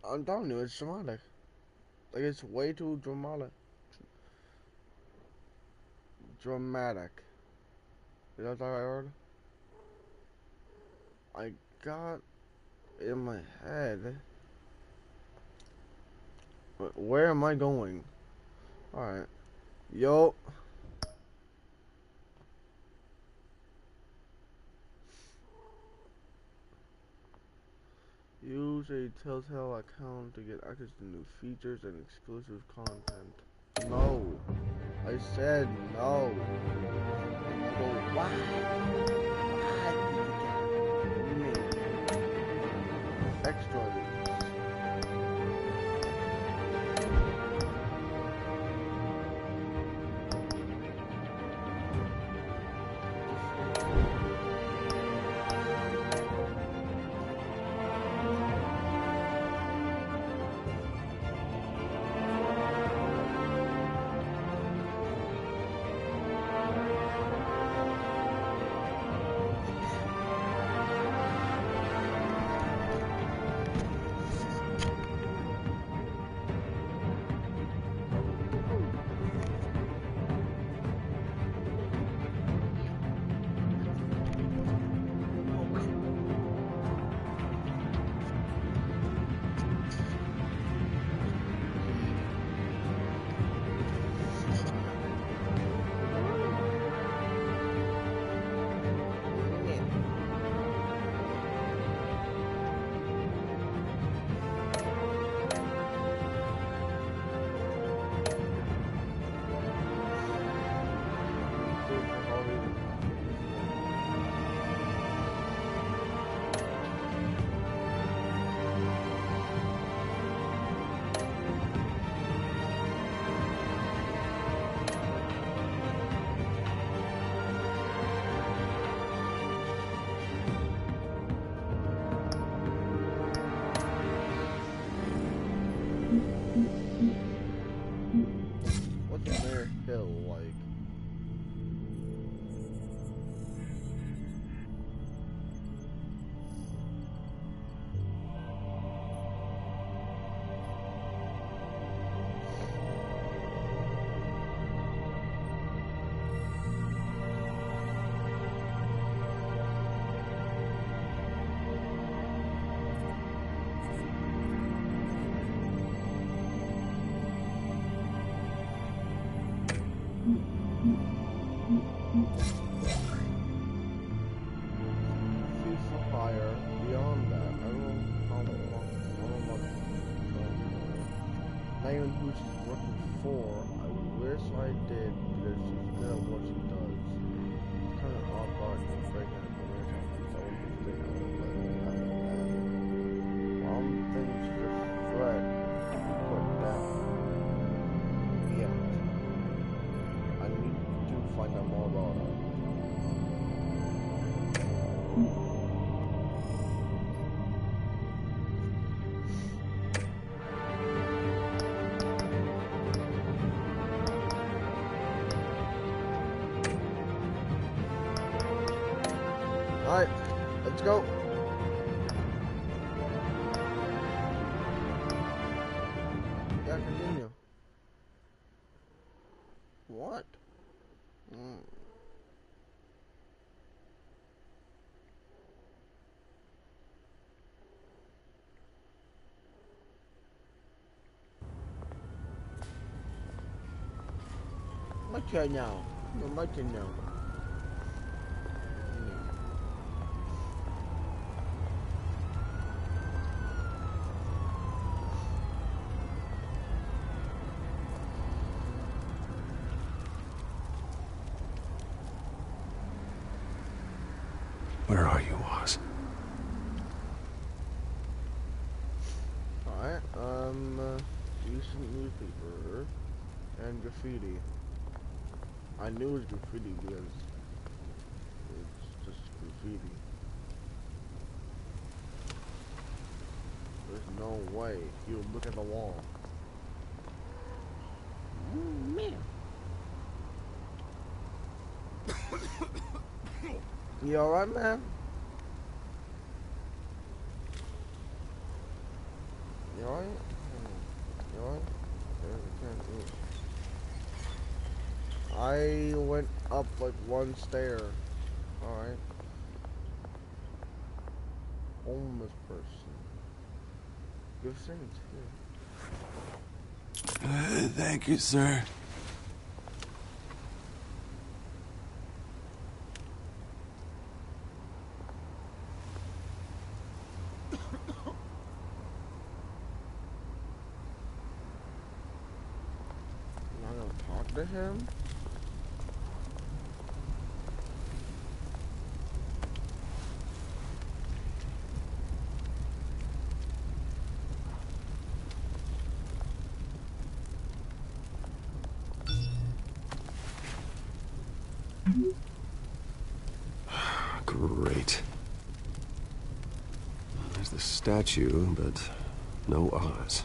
I'm telling you, it's dramatic. Like, it's way too dramatic. Dramatic. Is that the right word? I got in my head. But where am I going? Alright. Yo. Use a Telltale account to get access to new features and exclusive content. No. I said no. Well, why? Why did you get me extra weeks? What's Bear Hill like? Fire beyond that. I don't know how much. Not even who she's working for. I wish I did because she's good at what she does. It's kind of odd part to break that information. So I would think I would let it happen. One thing she just read, put down. Yet. I need to find out more about her. Alright, let's go. Yeah, continue. What? My turn now. My turn now. Where are you, Oz? Alright, decent newspaper and graffiti. I knew it was graffiti because it's just graffiti. There's no way you would look at the wall. Man. You alright, man? You alright? up like one stair. Alright. Homeless person. Good things here. Thank you, sir. Am I gonna talk to him? Great. There's the statue, but no Oz.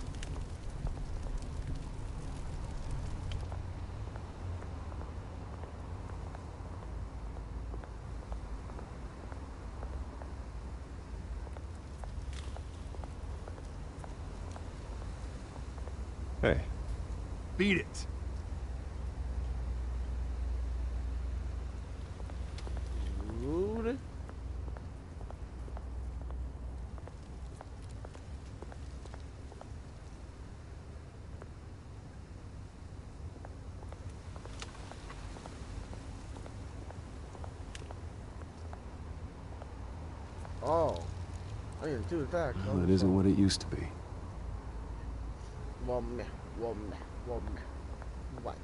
Hey. Beat it. Rude. Oh, I didn't do that. Well, it isn't what it used to be. What?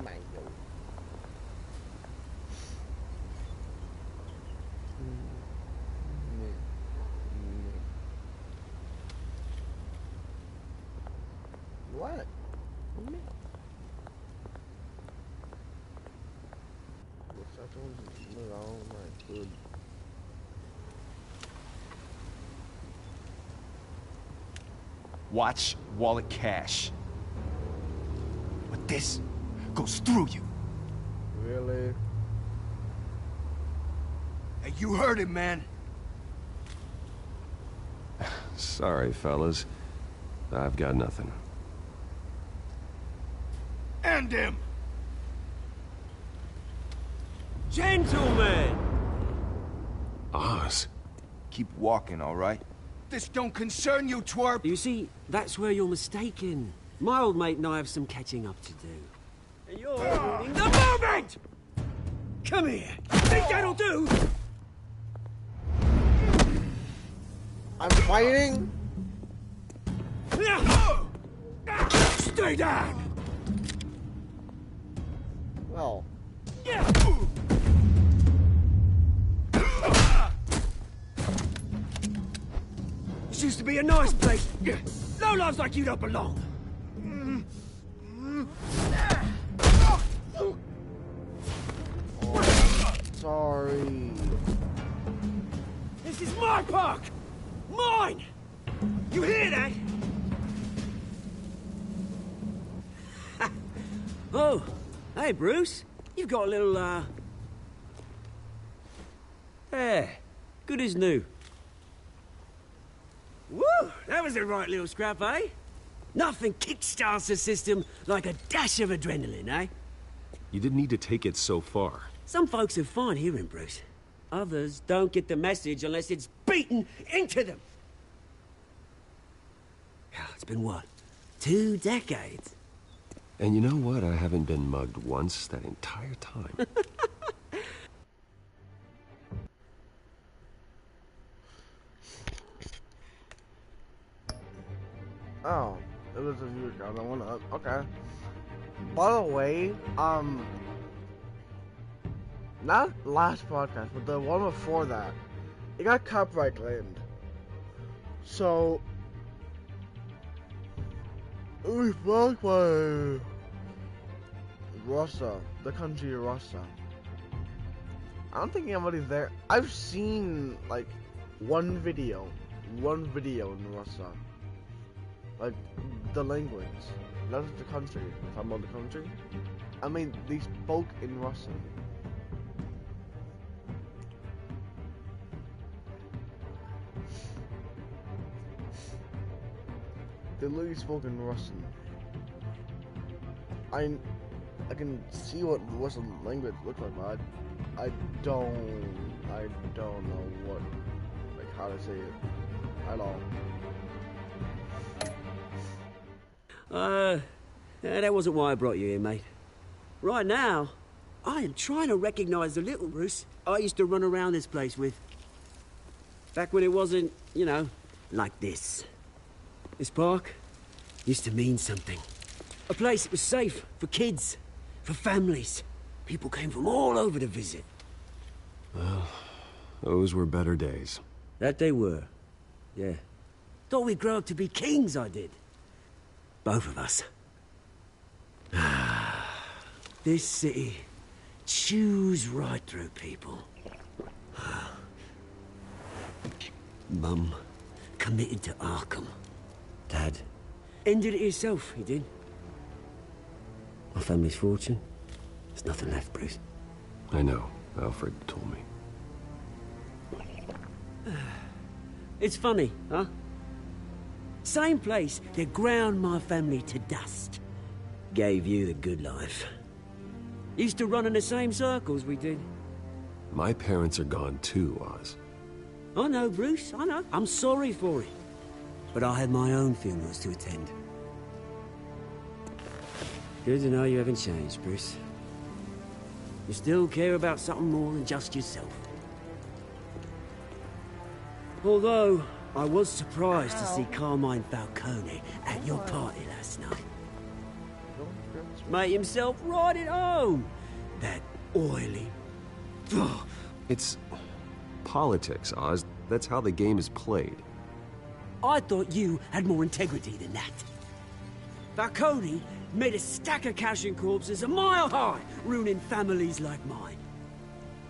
Mango. What? Watch wallet cash. But this goes through you. Really? Hey, you heard him, man. Sorry, fellas. I've got nothing. End him! Gentlemen! Oz? Keep walking, all right? This don't concern you, twerp! You see, that's where you're mistaken. My old mate and I have some catching up to do. And you're ruining the moment! Come here! Think that'll do? I'm fighting? Stay down! Well. This used to be a nice place. No lives like you don't belong. Sorry. This is my park! Mine! You hear that? Oh, hey, Bruce. You've got a little, There. Good as new. Woo! That was a right little scrap, eh? Nothing kickstarts the system like a dash of adrenaline, eh? You didn't need to take it so far. Some folks are fine hearing, Bruce. Others don't get the message unless it's beaten into them. It's been what? 2 decades? And you know what? I haven't been mugged once that entire time. Oh, it was a viewer count. I went up. Okay. By the way, not last podcast, but the one before that, it got copyright claimed. So, it was blocked by Russia, the country of Russia. I don't think anybody's there. I've seen like one video in Russia. Like the language, not the country. If I'm on the country, I mean they spoke in Russian. They literally spoke in Russian. I can see what Western language looks like, but I don't know what, like, how to say it at all. That wasn't why I brought you here, mate. Right now, I am trying to recognize the little Bruce I used to run around this place with. Back when it wasn't, you know, like this. This park used to mean something. A place that was safe for kids, for families. People came from all over to visit. Well, those were better days. That they were. Yeah. Thought we'd grow up to be kings, I did. Both of us. This city chews right through people. Mum committed to Arkham. Dad ended it himself, he did. My family's fortune. There's nothing left, Bruce. I know. Alfred told me. It's funny, huh? Same place that ground my family to dust. Gave you the good life. Used to run in the same circles we did. My parents are gone too, Oz. I know, Bruce, I know. I'm sorry for it. But I had my own funerals to attend. Good to know you haven't changed, Bruce. You still care about something more than just yourself. Although, I was surprised to see Carmine Falcone at your party last night. Made himself right at home. That oily... Ugh. It's politics, Oz. That's how the game is played. I thought you had more integrity than that. Falcone made a stack of cash and corpses a mile high, ruining families like mine.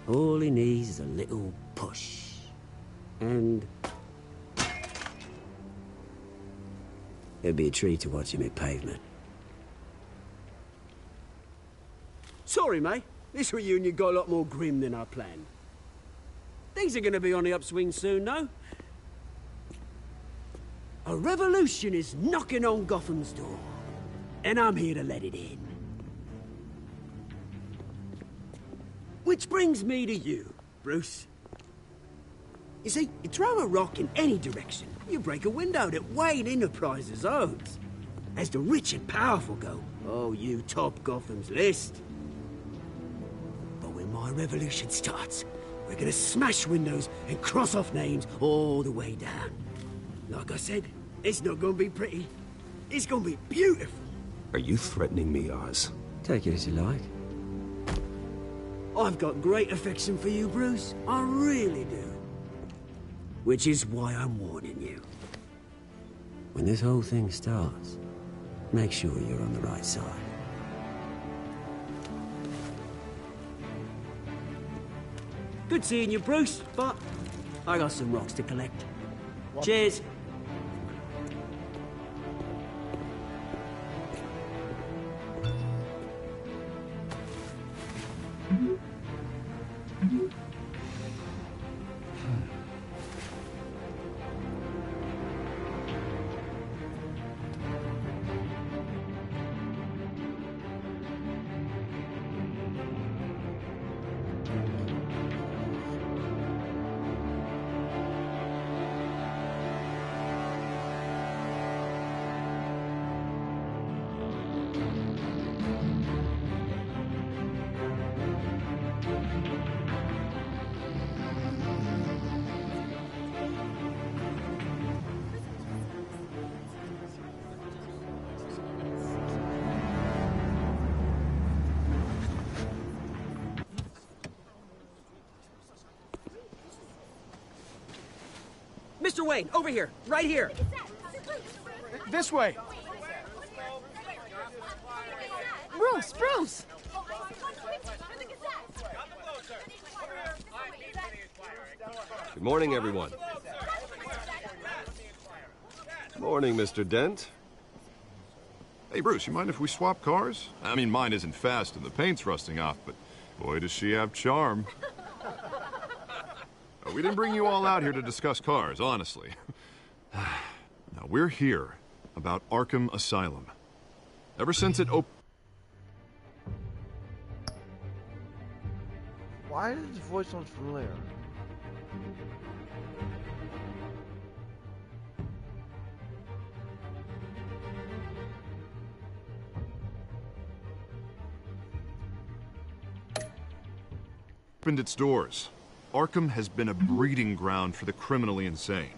All he needs is a little push. And... it'd be a treat to watch him hit pavement. Sorry, mate. This reunion got a lot more grim than I planned. Things are gonna be on the upswing soon, no? A revolution is knocking on Gotham's door. And I'm here to let it in. Which brings me to you, Bruce. You see, you throw a rock in any direction, you break a window that Wayne Enterprises owns. As the rich and powerful go, oh, you top Gotham's list. But when my revolution starts, we're gonna smash windows and cross off names all the way down. Like I said, it's not gonna be pretty. It's gonna be beautiful. Are you threatening me, Oz? Take it as you like. I've got great affection for you, Bruce. I really do. Which is why I'm warning you. When this whole thing starts, make sure you're on the right side. Good seeing you, Bruce, but I got some rocks to collect. What? Cheers. Mr. Wayne, over here, right here. This way. Bruce, Bruce! Good morning, everyone. Morning, Mr. Dent. Hey, Bruce, you mind if we swap cars? I mean, mine isn't fast and the paint's rusting off, but boy, does she have charm. We didn't bring you all out here to discuss cars, honestly. Now, we're here about Arkham Asylum. Ever since it Why does his voice sound familiar? Opened its doors. Arkham has been a breeding ground for the criminally insane.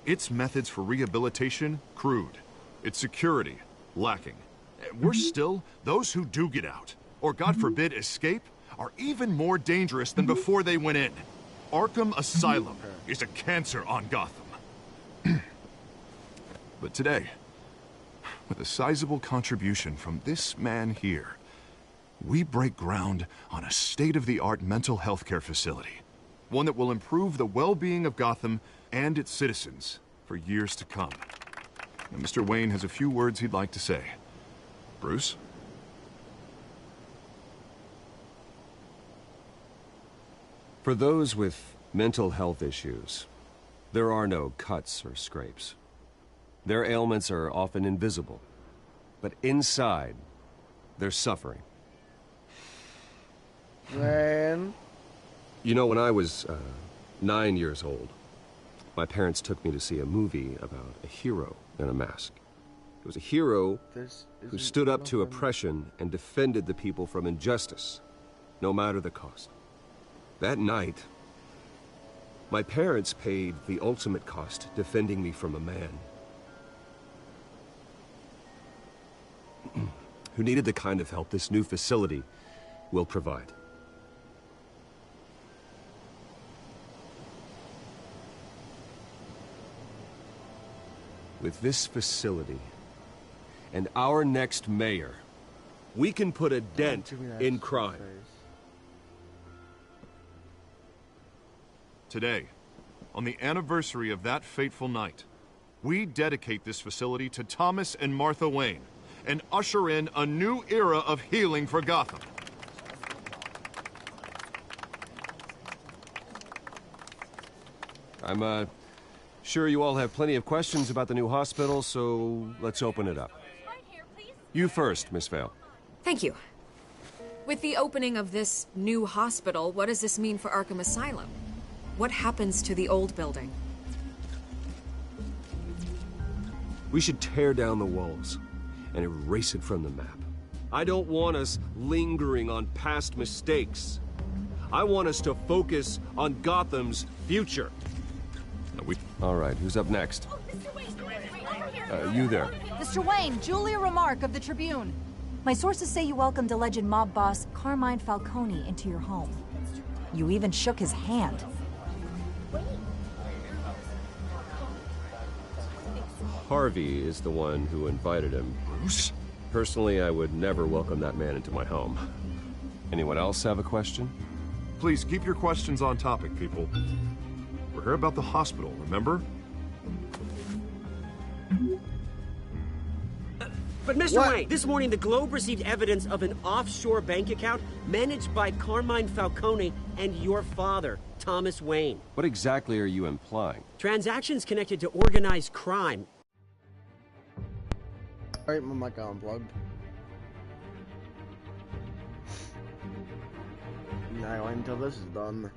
Its methods for rehabilitation, crude. Its security, lacking. Worse still, those who do get out, or God forbid escape, are even more dangerous than before they went in. Arkham Asylum is a cancer on Gotham. But today, with a sizable contribution from this man here, we break ground on a state-of-the-art mental health care facility. One that will improve the well-being of Gotham and its citizens for years to come. Now, Mr. Wayne has a few words he'd like to say. Bruce? For those with mental health issues, there are no cuts or scrapes. Their ailments are often invisible, but inside, they're suffering. Man. You know, when I was 9 years old, my parents took me to see a movie about a hero in a mask. It was a hero who stood up to oppression and defended the people from injustice, no matter the cost. That night, my parents paid the ultimate cost defending me from a man who needed the kind of help this new facility will provide. With this facility and our next mayor, we can put a dent in crime. Today, on the anniversary of that fateful night, we dedicate this facility to Thomas and Martha Wayne and usher in a new era of healing for Gotham. I'm sure you all have plenty of questions about the new hospital, so let's open it up. You first, Miss Vale. Thank you. With the opening of this new hospital, what does this mean for Arkham Asylum? What happens to the old building? We should tear down the walls and erase it from the map. I don't want us lingering on past mistakes. I want us to focus on Gotham's future. All right, who's up next? You there. Mr. Wayne, Julia Remark of the Tribune. My sources say you welcomed alleged mob boss Carmine Falcone into your home. You even shook his hand. Harvey is the one who invited him. Bruce? Personally, I would never welcome that man into my home. Anyone else have a question? Please keep your questions on topic, people. We're here about the hospital, remember? But Mr. Wayne, this morning the Globe received evidence of an offshore bank account managed by Carmine Falcone and your father, Thomas Wayne. What exactly are you implying? Transactions connected to organized crime. Alright, my mic unplugged. Now until this is done.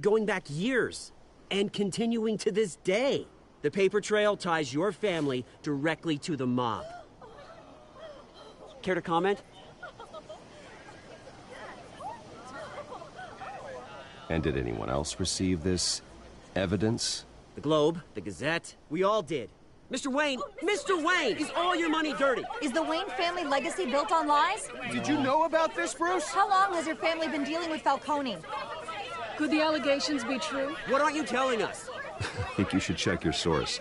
Going back years and continuing to this day. The paper trail ties your family directly to the mob. Care to comment? And did anyone else receive this evidence? The Globe, the Gazette, we all did. Mr. Wayne, is all your money dirty? Is the Wayne family legacy built on lies? Did you know about this, Bruce? How long has your family been dealing with Falcone? Could the allegations be true? What aren't you telling us? I think you should check your source.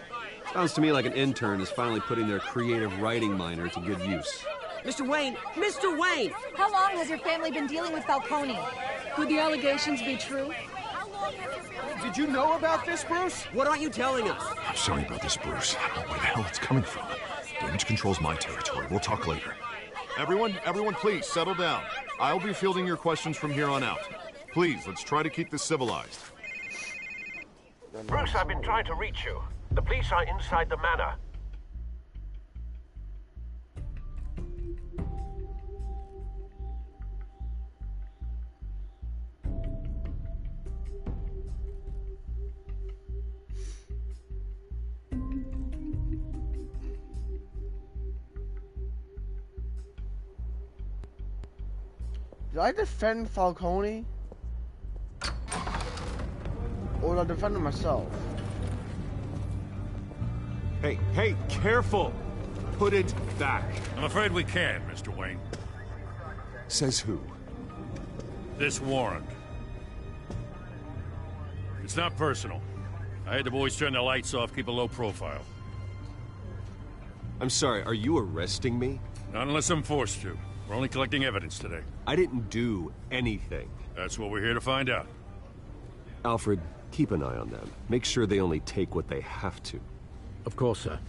Sounds to me like an intern is finally putting their creative writing minor to good use. Mr. Wayne! How long has your family been dealing with Falcone? Could the allegations be true? Did you know about this, Bruce? What aren't you telling us? I'm sorry about this, Bruce. I don't know where the hell it's coming from. Damage control's my territory. We'll talk later. Everyone, please, settle down. I'll be fielding your questions from here on out. Please, let's try to keep this civilized. Bruce, I've been trying to reach you. The police are inside the manor. Did I defend Falcone? Or did I defend myself? Hey, careful! Put it back. I'm afraid we can't, Mr. Wayne. Says who? This warrant. It's not personal. I had the boys turn the lights off, keep a low profile. I'm sorry, are you arresting me? Not unless I'm forced to. We're only collecting evidence today. I didn't do anything. That's what we're here to find out. Alfred, keep an eye on them. Make sure they only take what they have to. Of course, sir.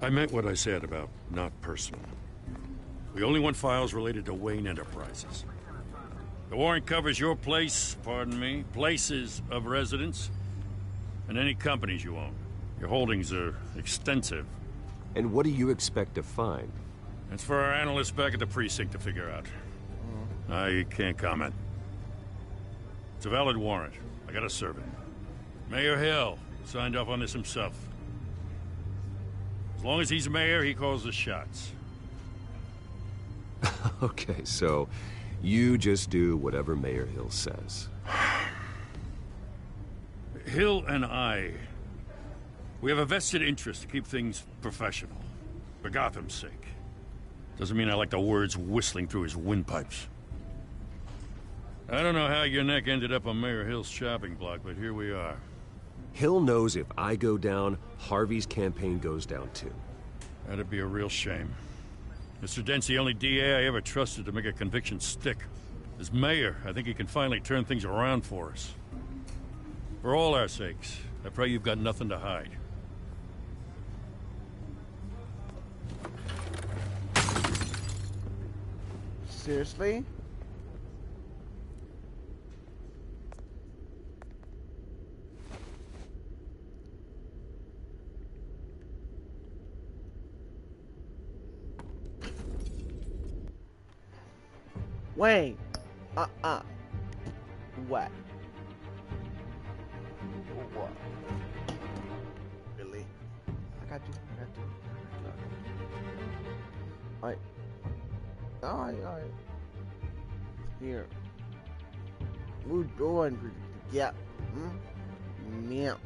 I meant what I said about not personal. We only want files related to Wayne Enterprises. The warrant covers your place, pardon me, places of residence, and any companies you own. Your holdings are extensive. And what do you expect to find? That's for our analysts back at the precinct to figure out. I can't comment. It's a valid warrant. I gotta serve it. Mayor Hill signed off on this himself. As long as he's mayor, he calls the shots. Okay, so you just do whatever Mayor Hill says. Hill and I, we have a vested interest to keep things professional. For Gotham's sake. Doesn't mean I like the words whistling through his windpipes. I don't know how your neck ended up on Mayor Hill's shopping block, but here we are. Hill knows if I go down, Harvey's campaign goes down too. That'd be a real shame. Mr. Dent's the only DA I ever trusted to make a conviction stick. As mayor, I think he can finally turn things around for us. For all our sakes, I pray you've got nothing to hide. Seriously? Wayne. What? What? Really? I got you. Alright. Here. We're doing. Yeah. Meow.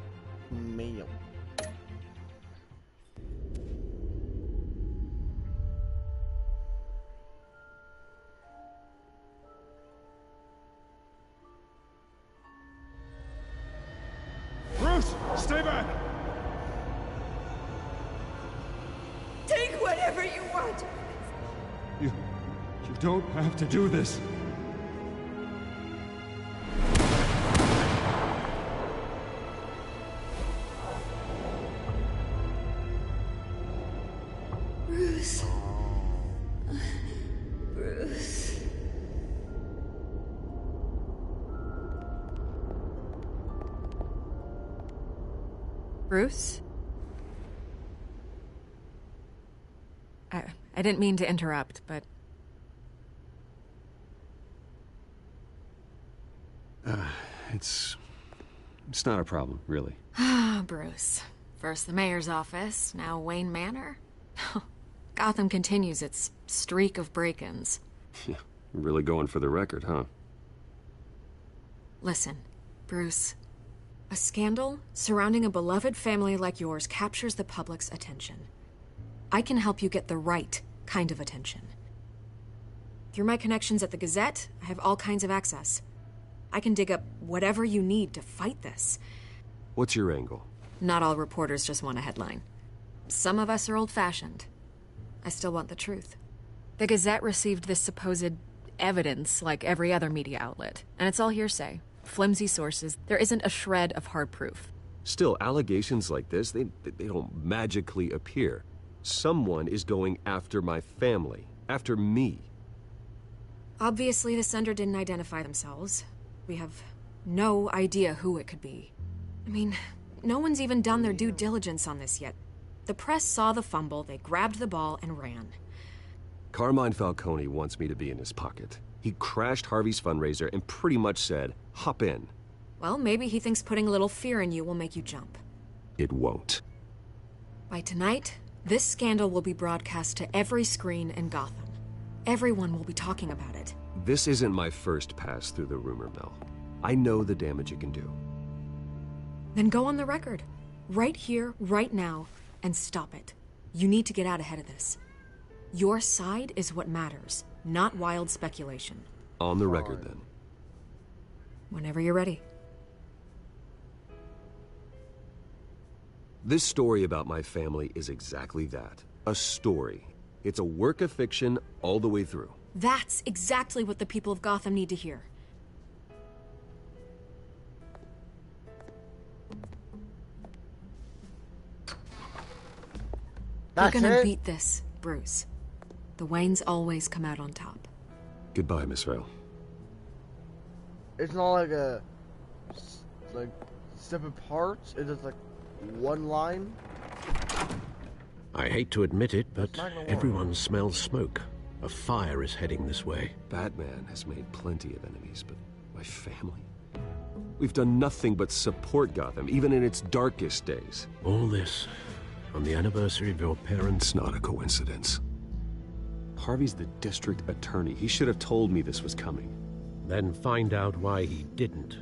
Bruce, stay back! Take whatever you want. You don't have to do this. Bruce. Bruce. Bruce? I didn't mean to interrupt, but... It's not a problem, really. Ah, Bruce. First the mayor's office, now Wayne Manor. Gotham continues its streak of break-ins. Yeah, really going for the record, huh? Listen, Bruce. A scandal surrounding a beloved family like yours captures the public's attention. I can help you get the right kind of attention. Through my connections at the Gazette, I have all kinds of access. I can dig up whatever you need to fight this. What's your angle? Not all reporters just want a headline. Some of us are old-fashioned. I still want the truth. The Gazette received this supposed evidence like every other media outlet, and it's all hearsay. Flimsy sources. There isn't a shred of hard proof. Still, allegations like this, they don't magically appear. Someone is going after my family. After me. Obviously, the sender didn't identify themselves. We have no idea who it could be. I mean, no one's even done their due diligence on this yet. The press saw the fumble, they grabbed the ball and ran. Carmine Falcone wants me to be in his pocket. He crashed Harvey's fundraiser and pretty much said, hop in. Well, maybe he thinks putting a little fear in you will make you jump. It won't. By tonight, This scandal will be broadcast to every screen in Gotham. Everyone will be talking about it. This isn't my first pass through the rumor mill. I know the damage it can do. Then go on the record. Right here, right now, and stop it. You need to get out ahead of this. Your side is what matters, not wild speculation. On the record, then. Whenever you're ready. This story about my family is exactly that. A story. It's a work of fiction all the way through. That's exactly what the people of Gotham need to hear. We're gonna beat this, Bruce. The Waynes always come out on top. Goodbye, Miss Vale. It's not like a separate parts. It's just like one line. I hate to admit it, but everyone smells smoke. A fire is heading this way. Batman has made plenty of enemies, but my family? We've done nothing but support Gotham, even in its darkest days. All this on the anniversary of your parents'... It's not a coincidence. Harvey's the district attorney. He should have told me this was coming. Then find out why he didn't.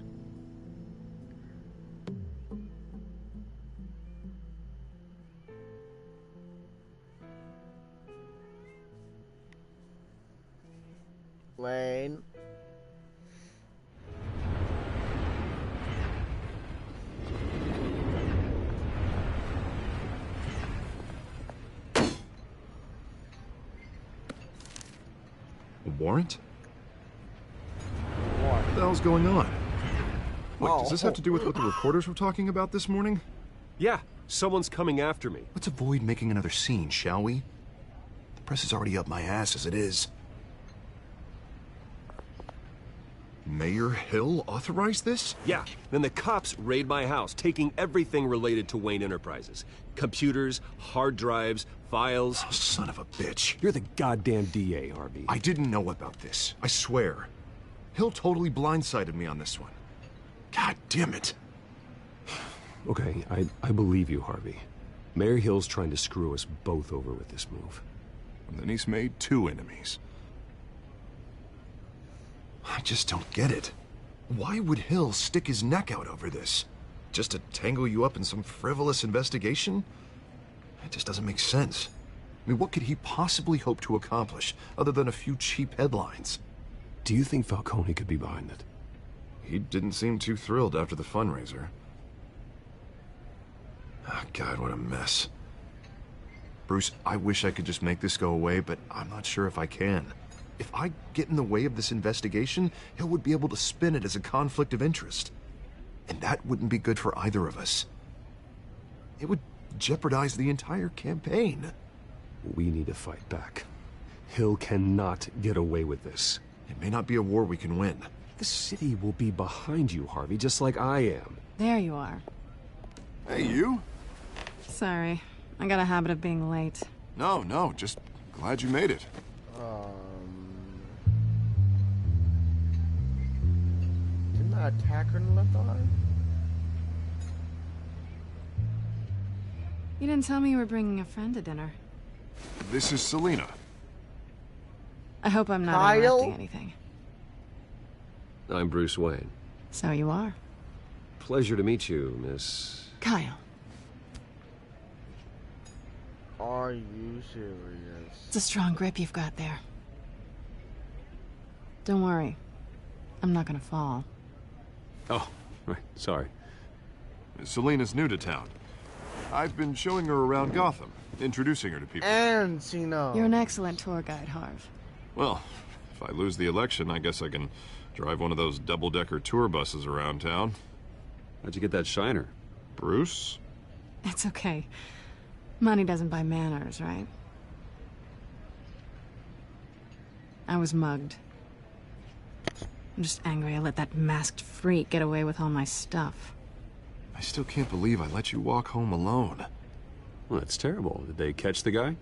Wayne. A warrant? What the hell's going on? Wait, does this have to do with what the reporters were talking about this morning? Yeah, someone's coming after me. Let's avoid making another scene, shall we? The press is already up my ass as it is. Mayor Hill authorized this? Yeah, then the cops raid my house, taking everything related to Wayne Enterprises. Computers, hard drives, files. Oh, son of a bitch. You're the goddamn DA, Harvey. I didn't know about this, I swear. Hill totally blindsided me on this one. God damn it. Okay, I believe you, Harvey. Mayor Hill's trying to screw us both over with this move. And then he's made two enemies. I just don't get it. Why would Hill stick his neck out over this? Just to tangle you up in some frivolous investigation? It just doesn't make sense. I mean, what could he possibly hope to accomplish other than a few cheap headlines? Do you think Falcone could be behind it? He didn't seem too thrilled after the fundraiser. Oh, God, what a mess. Bruce, I wish I could just make this go away, but I'm not sure if I can. If I get in the way of this investigation, Hill would be able to spin it as a conflict of interest. And that wouldn't be good for either of us. It would jeopardize the entire campaign. We need to fight back. Hill cannot get away with this. It may not be a war we can win. The city will be behind you, Harvey, just like I am. There you are. Hey, you? Sorry. I got a habit of being late. No, just glad you made it. Didn't I attack her in the left eye? You didn't tell me you were bringing a friend to dinner. This is Selina. I hope I'm not Kyle? interrupting anything. I'm Bruce Wayne. So you are. Pleasure to meet you, Miss... Kyle. Are you serious? It's a strong grip you've got there. Don't worry. I'm not gonna fall. Oh, right, sorry. Selina's new to town. I've been showing her around Gotham, introducing her to people. And Cena. You're an excellent tour guide, Harv. Well, if I lose the election, I guess I can drive one of those double-decker tour buses around town. How'd you get that shiner? Bruce? It's okay. Money doesn't buy manners, right? I was mugged. I'm just angry I let that masked freak get away with all my stuff. I still can't believe I let you walk home alone. Well, that's terrible. Did they catch the guy?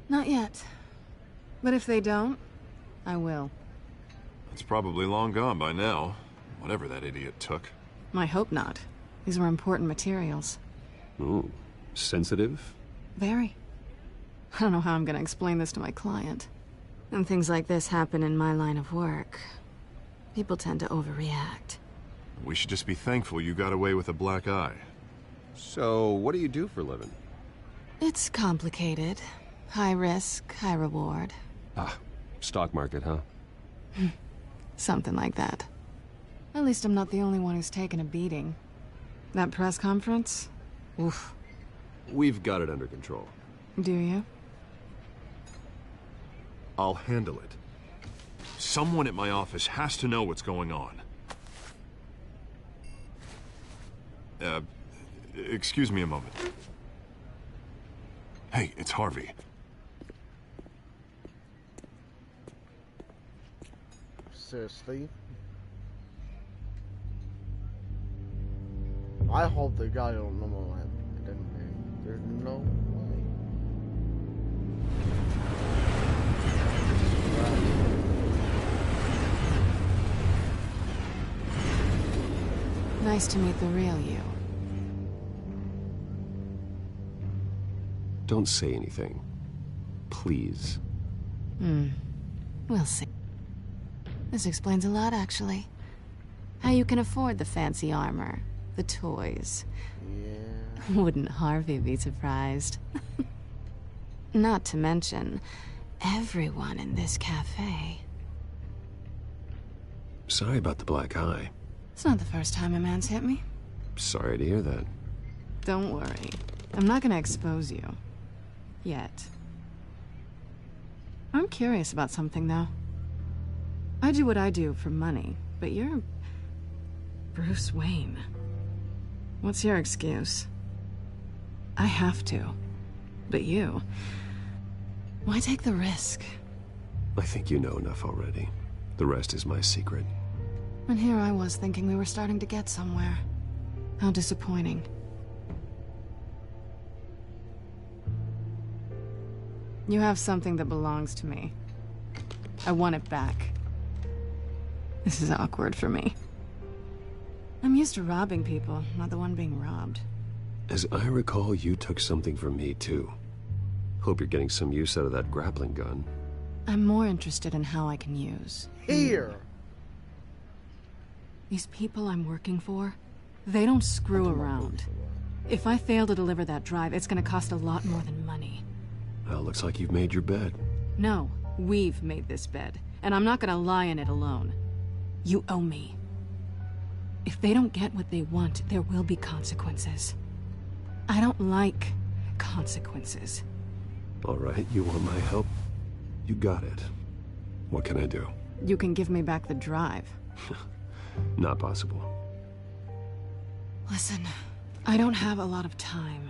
Not yet. But if they don't, I will. It's probably long gone by now, whatever that idiot took. I hope not. These were important materials. Ooh, sensitive? Very. I don't know how I'm gonna explain this to my client. When things like this happen in my line of work, people tend to overreact. We should just be thankful you got away with a black eye. So, what do you do for a living? It's complicated. High risk, high reward. Ah, stock market, huh? Something like that. At least I'm not the only one who's taken a beating. That press conference? Oof. We've got it under control. Do you? I'll handle it. Someone at my office has to know what's going on. Excuse me a moment. Hey, it's Harvey. Seriously? I hope the guy don't know what happened. There's no way. Nice to meet the real you. Don't say anything. Please. We'll see. This explains a lot, actually. How you can afford the fancy armor, the toys. Yeah. Wouldn't Harvey be surprised? Not to mention, everyone in this cafe. Sorry about the black eye. It's not the first time a man's hit me. Sorry to hear that. Don't worry. I'm not gonna expose you. Yet. I'm curious about something, though. I do what I do for money, but you're Bruce Wayne. What's your excuse? I have to. But you... why take the risk? I think you know enough already. The rest is my secret. And here I was thinking we were starting to get somewhere. How disappointing. You have something that belongs to me. I want it back. This is awkward for me. I'm used to robbing people, not the one being robbed. As I recall, you took something from me, too. Hope you're getting some use out of that grappling gun. I'm more interested in how I can use. Here! These people I'm working for, they don't screw around. If I fail to deliver that drive, it's gonna cost a lot more than money. Well, looks like you've made your bed. No, we've made this bed, and I'm not gonna lie in it alone. You owe me. If they don't get what they want, there will be consequences. I don't like consequences. All right, you want my help? You got it. What can I do? You can give me back the drive. Not possible. Listen, I don't have a lot of time.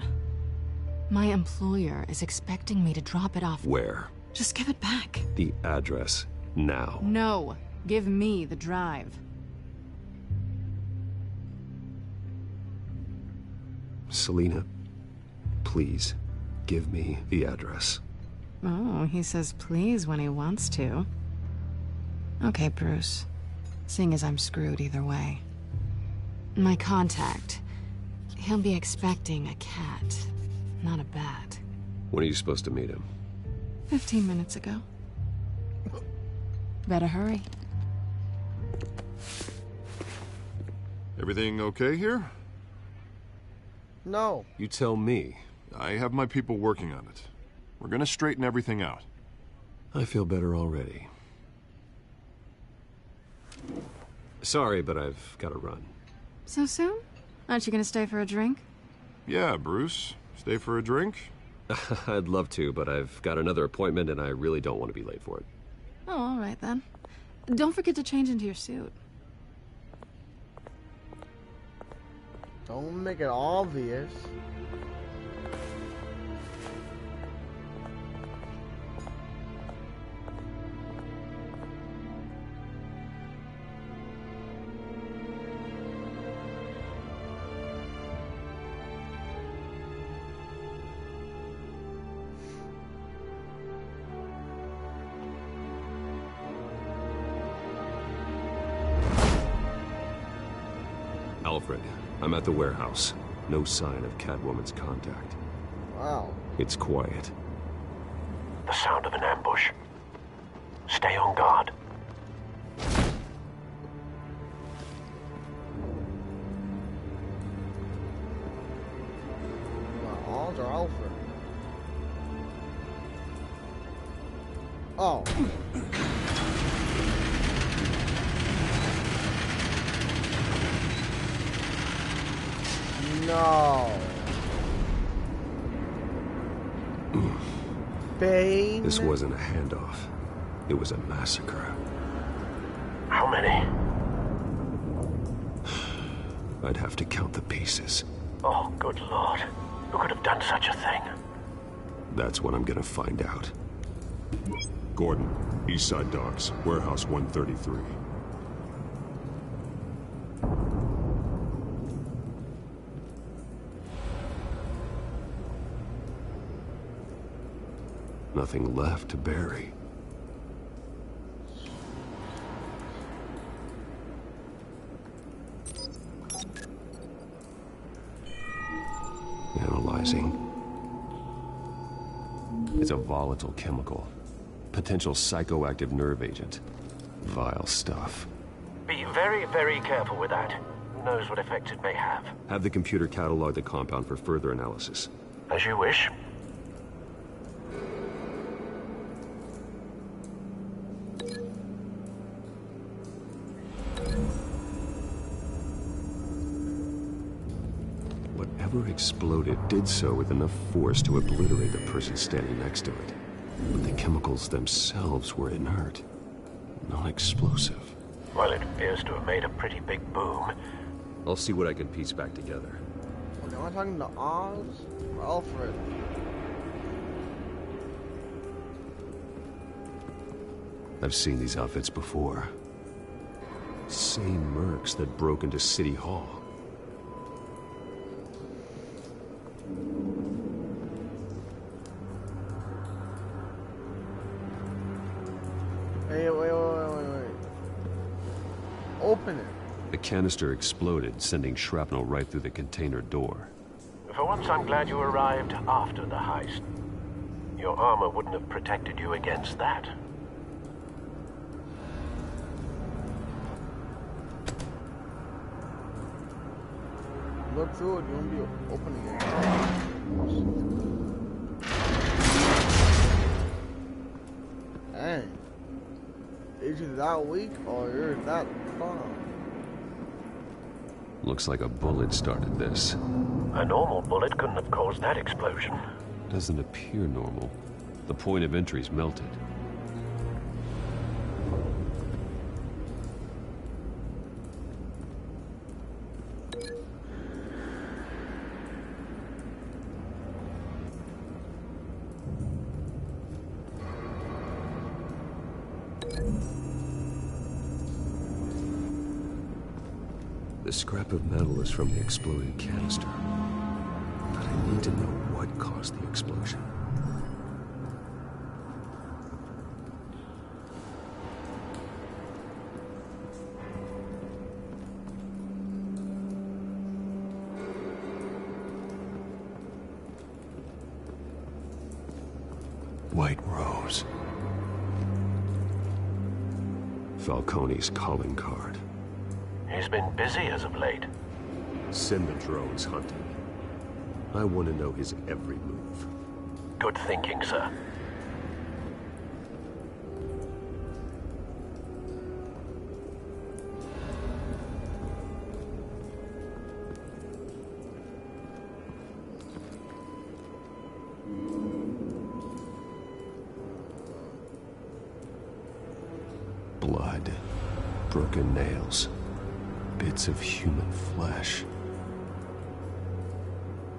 My employer is expecting me to drop it off. Where? Just give it back. The address, now. No, give me the drive. Selina, please, give me the address. Oh, he says please when he wants to. Okay, Bruce. Seeing as I'm screwed either way. My contact. He'll be expecting a cat, not a bat. When are you supposed to meet him? 15 minutes ago. Better hurry. Everything okay here? No. You tell me. I have my people working on it. We're gonna straighten everything out. I feel better already. Sorry, but I've got to run. So soon? Aren't you gonna stay for a drink? Yeah, Bruce. Stay for a drink? I'd love to, but I've got another appointment and I really don't want to be late for it. Oh, all right then. Don't forget to change into your suit. Don't make it obvious. Alfred, I'm at the warehouse. No sign of Catwoman's contact. Wow. It's quiet. The sound of an ambush. Stay on guard. My arms are Alfred. Oh. No. Bane. This wasn't a handoff. It was a massacre. How many? I'd have to count the pieces. Oh, good Lord. Who could have done such a thing? That's what I'm gonna find out. Gordon, Eastside Docks, Warehouse 133. Nothing left to bury. Analyzing. It's a volatile chemical. Potential psychoactive nerve agent. Vile stuff. Be very, very careful with that. Who knows what effects it may have. Have the computer catalog the compound for further analysis. As you wish. Whatever exploded did so with enough force to obliterate the person standing next to it. But the chemicals themselves were inert, non-explosive. Well, it appears to have made a pretty big boom. I'll see what I can piece back together. Okay, am I talking to Oz or Alfred? I've seen these outfits before. Same mercs that broke into City Hall. Hey, wait. Open it. The canister exploded, sending shrapnel right through the container door. For once, I'm glad you arrived after the heist. Your armor wouldn't have protected you against that. Look through it, you won't be opening it. Dang. Is you that weak or you're that strong? Looks like a bullet started this. A normal bullet couldn't have caused that explosion. Doesn't appear normal. The point of entry's melted. The scrap of metal is from the exploded canister. But I need to know what caused the explosion. White Rose. Falcone's calling card. He's been busy as of late. Send the drones hunting. I want to know his every move. Good thinking, sir. Blood. Broken nails. Bits of human flesh.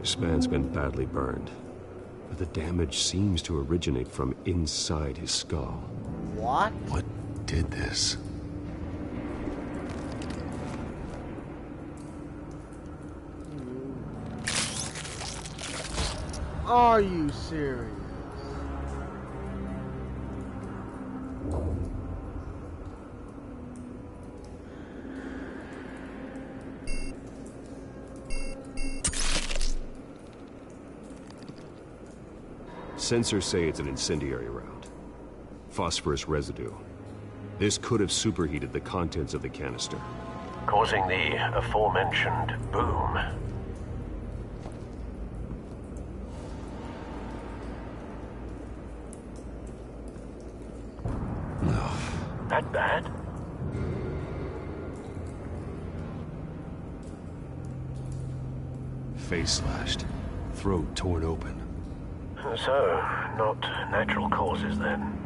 This man's been badly burned, but the damage seems to originate from inside his skull. What? What did this? Are you serious? Sensors say it's an incendiary round. Phosphorus residue. This could have superheated the contents of the canister, causing the aforementioned boom. No. That bad? Face slashed. Throat torn open. So, not natural causes then.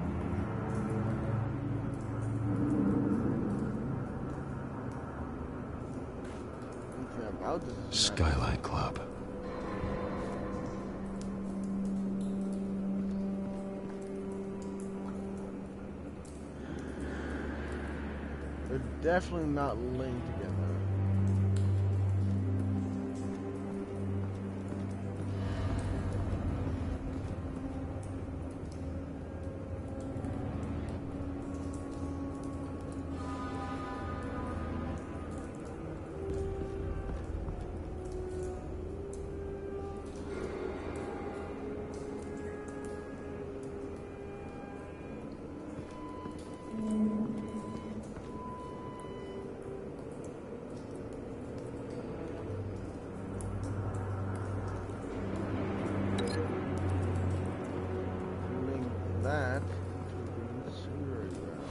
Skyline Club. They're definitely not linked together. That to the incendiary round.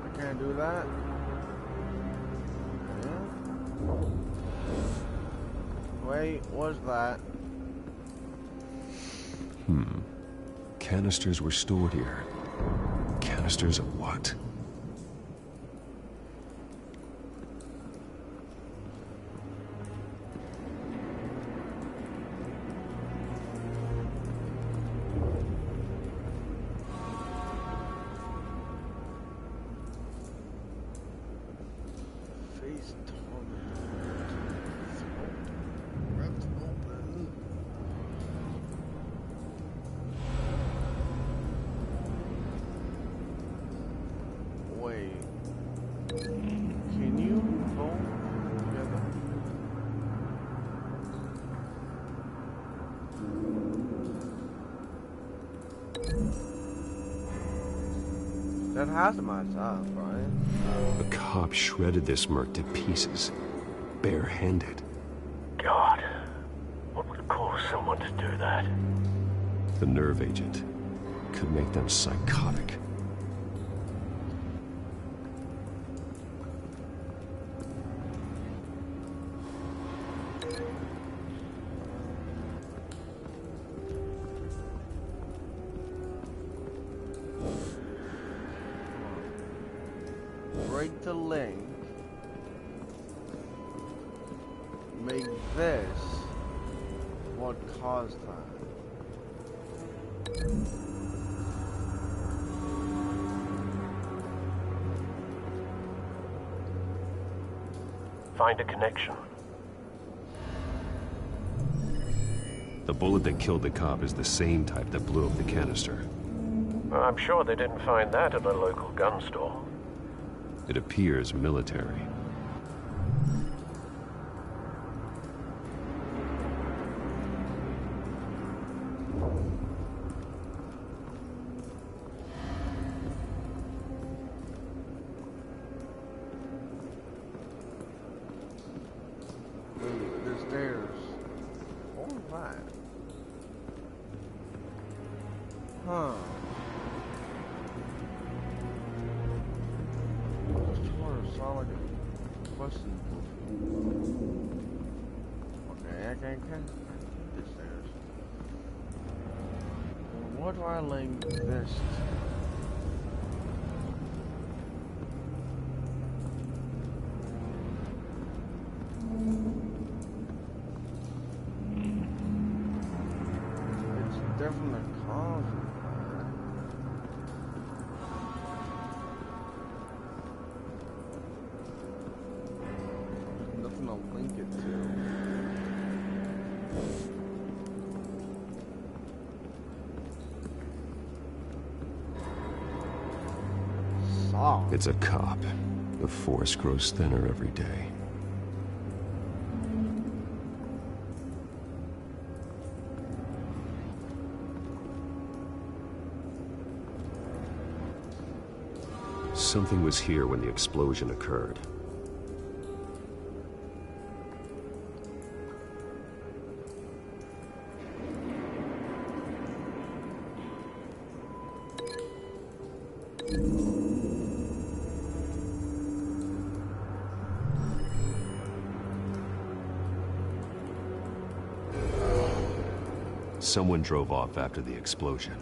I can't do that. Yeah. Wait, what's that? Canisters were stored here. Canisters of what? Face torn. Ripped open. Wait. Can you both together? That has my top, right? The cop shredded this merc to pieces, barehanded. God, what would cause someone to do that? The nerve agent could make them psychotic. Break the link. Make this what caused that. Find a connection. The bullet that killed the cop is the same type that blew up the canister. I'm sure they didn't find that at a local gun store. It appears military. The stairs. What was that? Huh. Saw like a question. Okay, I can't get this stairs. What do I link this to? It's definitely a cause of that. Nothing to link it to. off. It's a cop. The force grows thinner every day. Something was here when the explosion occurred. Someone drove off after the explosion.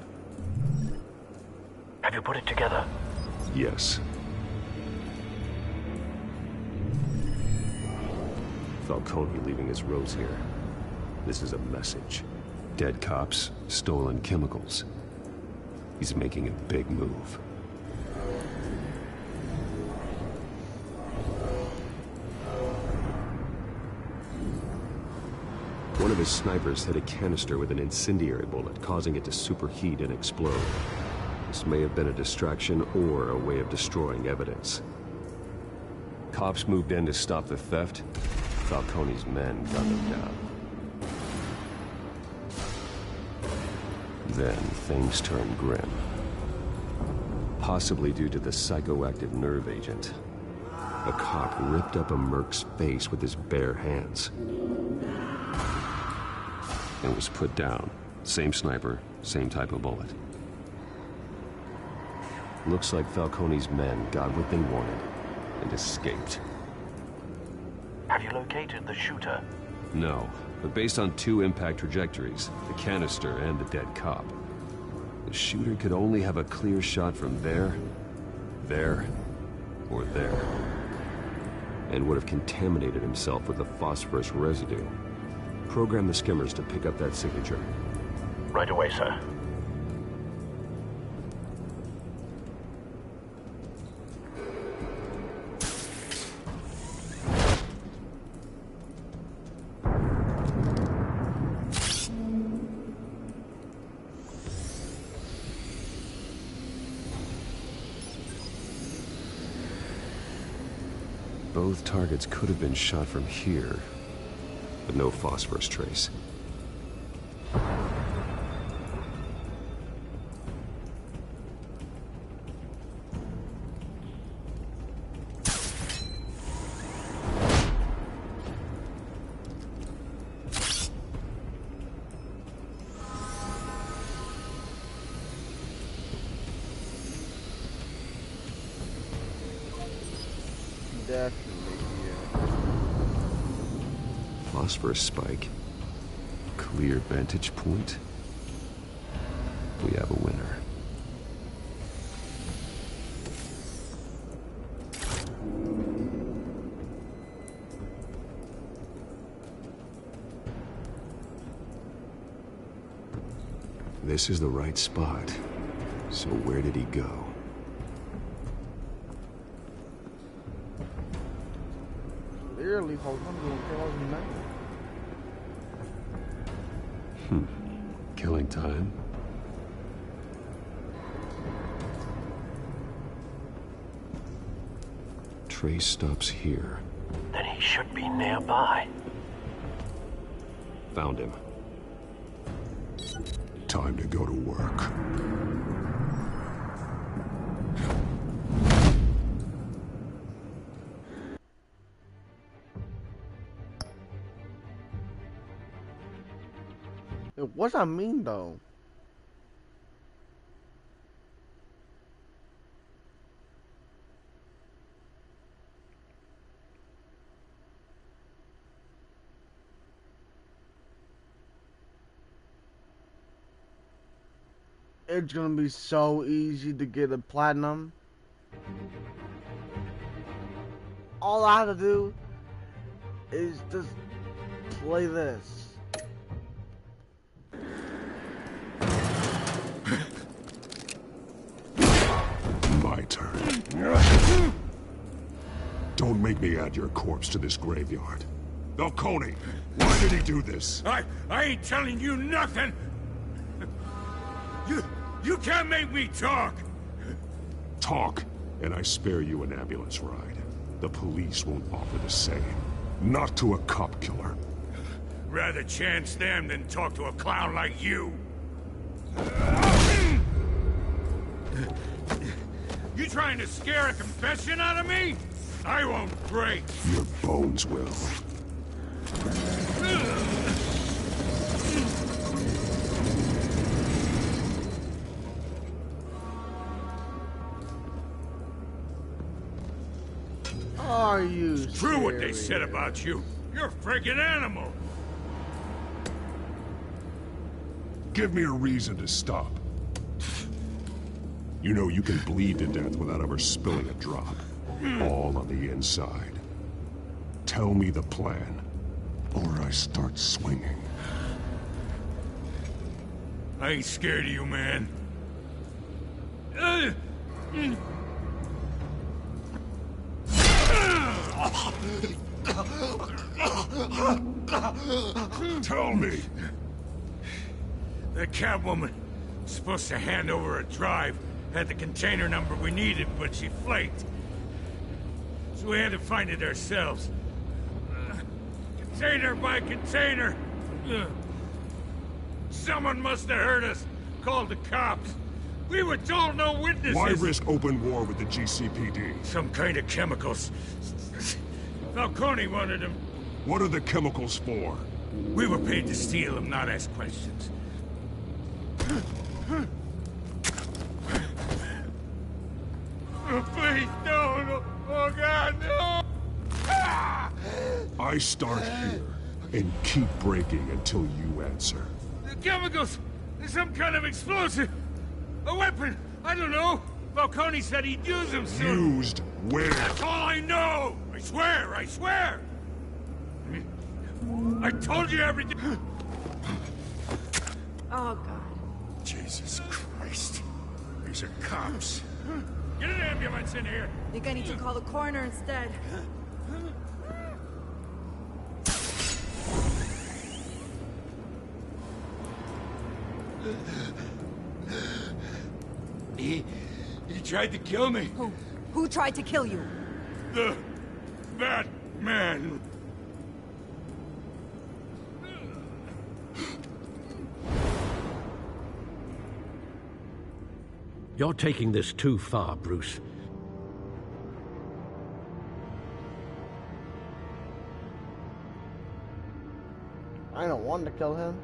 Have you put it together? Yes. Falcone leaving his rose here. This is a message. Dead cops, stolen chemicals. He's making a big move. One of his snipers hit a canister with an incendiary bullet, causing it to superheat and explode. This may have been a distraction or a way of destroying evidence. Cops moved in to stop the theft. Falcone's men gunned them down. Then things turned grim. Possibly due to the psychoactive nerve agent. A cop ripped up a merc's face with his bare hands. And was put down. Same sniper, same type of bullet. Looks like Falcone's men got what they wanted and escaped. Have you located the shooter? No, but based on two impact trajectories, the canister and the dead cop, the shooter could only have a clear shot from there, or there, and would have contaminated himself with the phosphorus residue. Program the skimmers to pick up that signature. Right away, sir. Both targets could have been shot from here, but no phosphorus trace. Phosphorus spike. Clear vantage point. We have a winner. This is the right spot. So where did he go? Clearly, Falcone didn't kill his man. Killing time? Trace stops here. Then he should be nearby. Found him. Time to go to work. What's that mean, though? It's gonna be so easy to get a platinum. All I have to do is just play this. My turn. Don't make me add your corpse to this graveyard. Falcone, why did he do this? I ain't telling you nothing! You can't make me talk! Talk? and I spare you an ambulance ride. The police won't offer the same. Not to a cop killer. Rather chance them than talk to a clown like you. You trying to scare a confession out of me? I won't break. Your bones will. Are you serious? True what they said about you. You're a freaking animal. Give me a reason to stop. You know you can bleed to death without ever spilling a drop. All on the inside. Tell me the plan, or I start swinging. I ain't scared of you, man. Tell me. The Catwoman supposed to hand over a drive. Had the container number we needed, but she flaked. So we had to find it ourselves. Container by container. Someone must have heard us. Called the cops. We were told no witnesses. Why risk open war with the GCPD? Some kind of chemicals. Falcone wanted them. What are the chemicals for? We were paid to steal them, not ask questions. Oh, please, no. Oh, God, no! I start here and keep breaking until you answer. The chemicals! There's some kind of explosive! A weapon! I don't know! Falcone said he'd use them soon! Used where? That's all I know! I swear! I told you everything! Oh, God. Jesus Christ. These are cops. Get an ambulance in here! I think I need to call the coroner instead. He tried to kill me. Who tried to kill you? The Batman. You're taking this too far, Bruce. I don't want to kill him.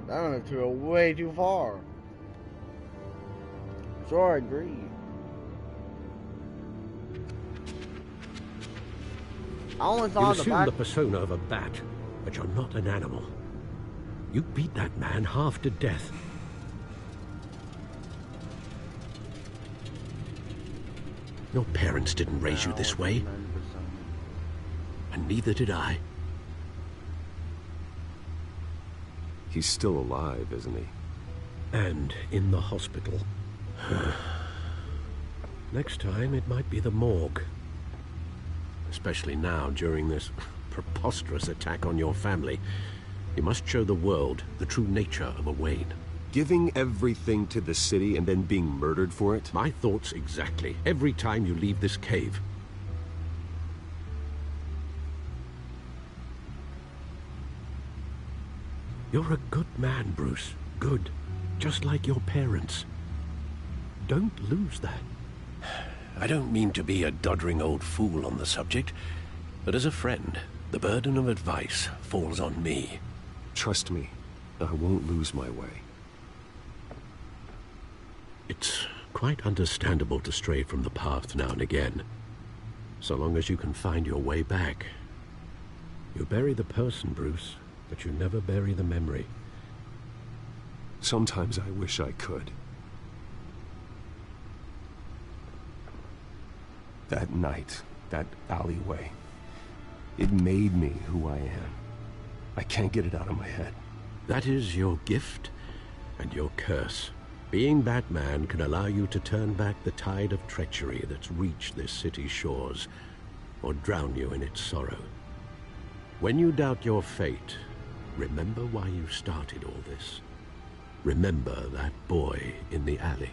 That went to way too far. Sure, I agree. I only You thought assume the persona of a bat, but you're not an animal. You beat that man half to death. Your parents didn't raise you this way. And neither did I. He's still alive, isn't he? And in the hospital. Next time, it might be the morgue. Especially now, during this preposterous attack on your family. You must show the world the true nature of a Wayne. Giving everything to the city and then being murdered for it? My thoughts exactly. Every time you leave this cave. You're a good man, Bruce. Good. Just like your parents. Don't lose that. I don't mean to be a doddering old fool on the subject, but as a friend, the burden of advice falls on me. Trust me, I won't lose my way. It's quite understandable to stray from the path now and again, so long as you can find your way back. You bury the person, Bruce, but you never bury the memory. Sometimes I wish I could. That night, that alleyway, it made me who I am. I can't get it out of my head. That is your gift and your curse. Being Batman can allow you to turn back the tide of treachery that's reached this city's shores, or drown you in its sorrow. When you doubt your fate, remember why you started all this. Remember that boy in the alley.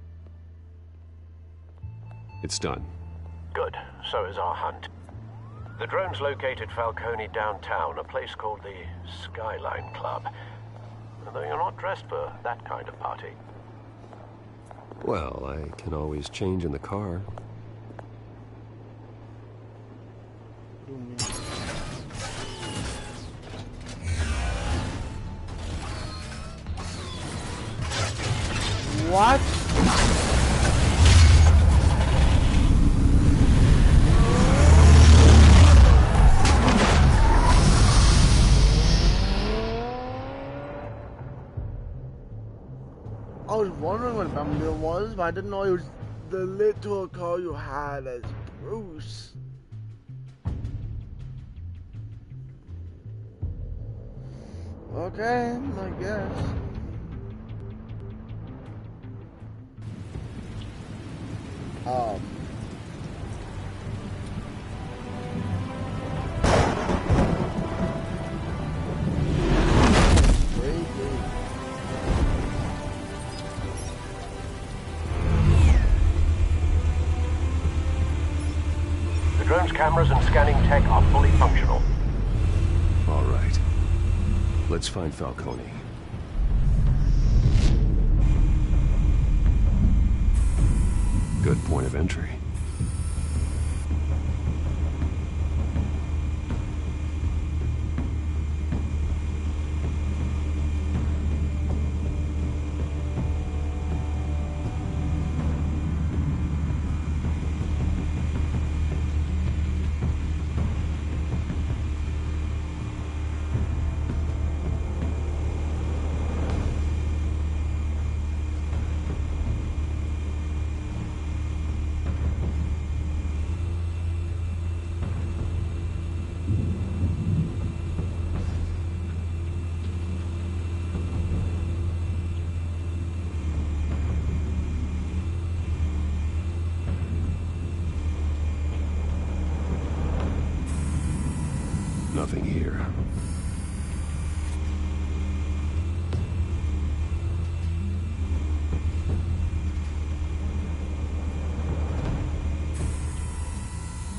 It's done. Good. So is our hunt. The drones located Falcone downtown, a place called the Skyline Club. Though you're not dressed for that kind of party. Well, I can always change in the car. What? I was wondering what Batmobile was, but I didn't know it was the little car you had as Bruce. Okay, I guess. The drone's cameras and scanning tech are fully functional. All right. Let's find Falcone. Good point of entry. Nothing here.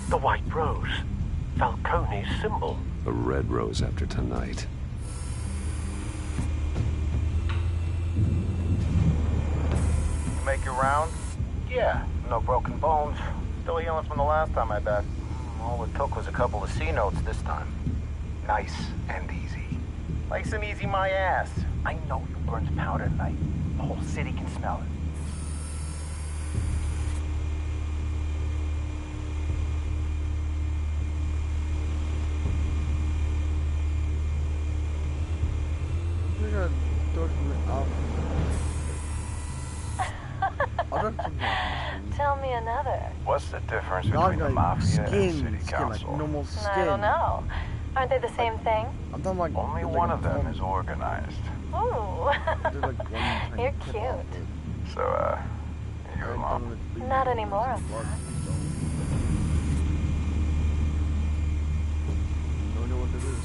The white rose. Falcone's symbol. A red rose after tonight. Make your round? Yeah, no broken bones. Still healing from the last time I bet. All it took was a couple of C notes this time. Nice and easy. Nice and easy my ass. I know who burns powder at night. The whole city can smell it. Tell me another. What's the difference between the mafia and city council? Like normal skin. I don't know. Aren't they the same thing? I'm talking like only one of them is organized. Ooh. You're cute. So, you're alone? Not anymore, of course. Don't know what it is.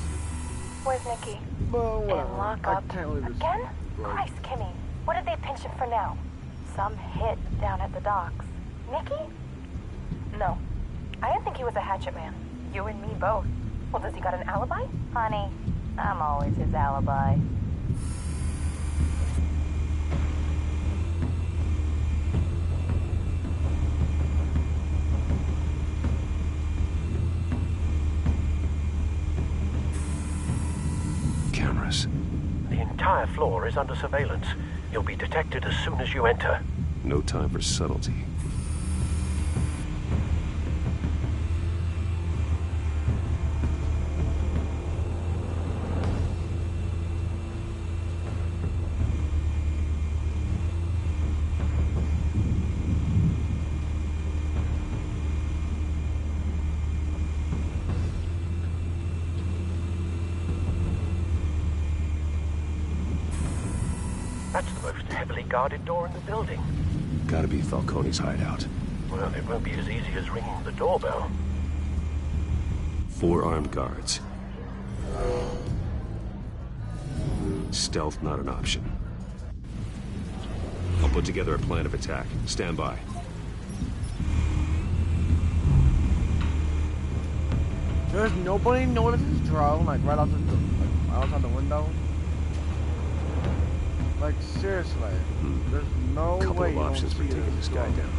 Where's Nikki? In lockup. Again? Christ, Kimmy. What did they pinch him for now? Some hit down at the docks. Nikki? No. I didn't think he was a hatchet man. You and me both. Well, does he got an alibi? Honey, I'm always his alibi. Cameras. The entire floor is under surveillance. You'll be detected as soon as you enter. No time for subtlety. That's the most heavily guarded door in the building. Gotta be Falcone's hideout. Well, it won't be as easy as ringing the doorbell. 4 armed guards. Stealth not an option. I'll put together a plan of attack. Stand by. There's nobody notices drone, like right outside the window. Like seriously, there's no Couple way of you don't options for see taking this guy drone. down.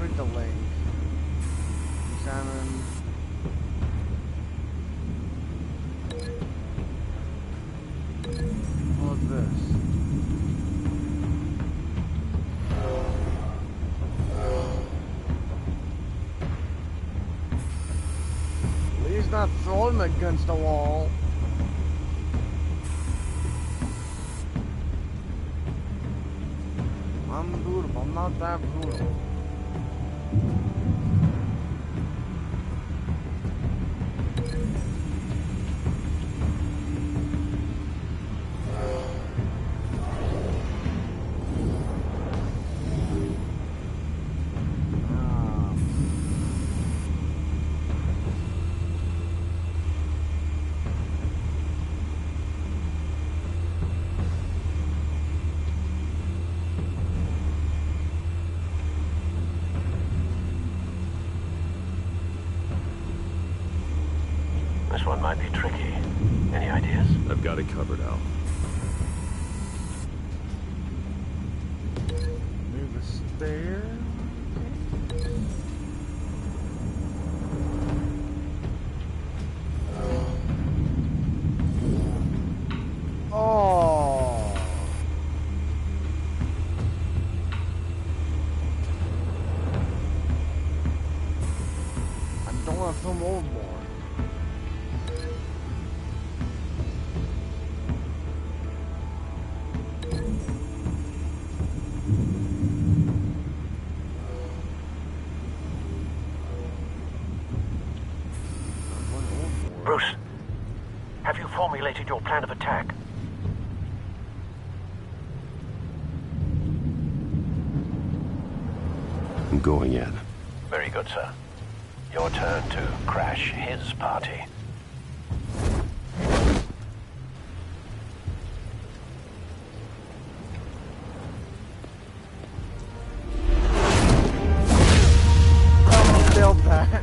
Read the link. Examine. What is this? He's not throwing them against the wall. I'm brutal. I'm not that brutal. This one might be tricky. Any ideas? I've got it covered, Al. Move the stair. Oh. I don't want to film overboard. Bruce, have you formulated your plan of attack? I'm going in. Very good, sir. Your turn to crash his party. Failed that.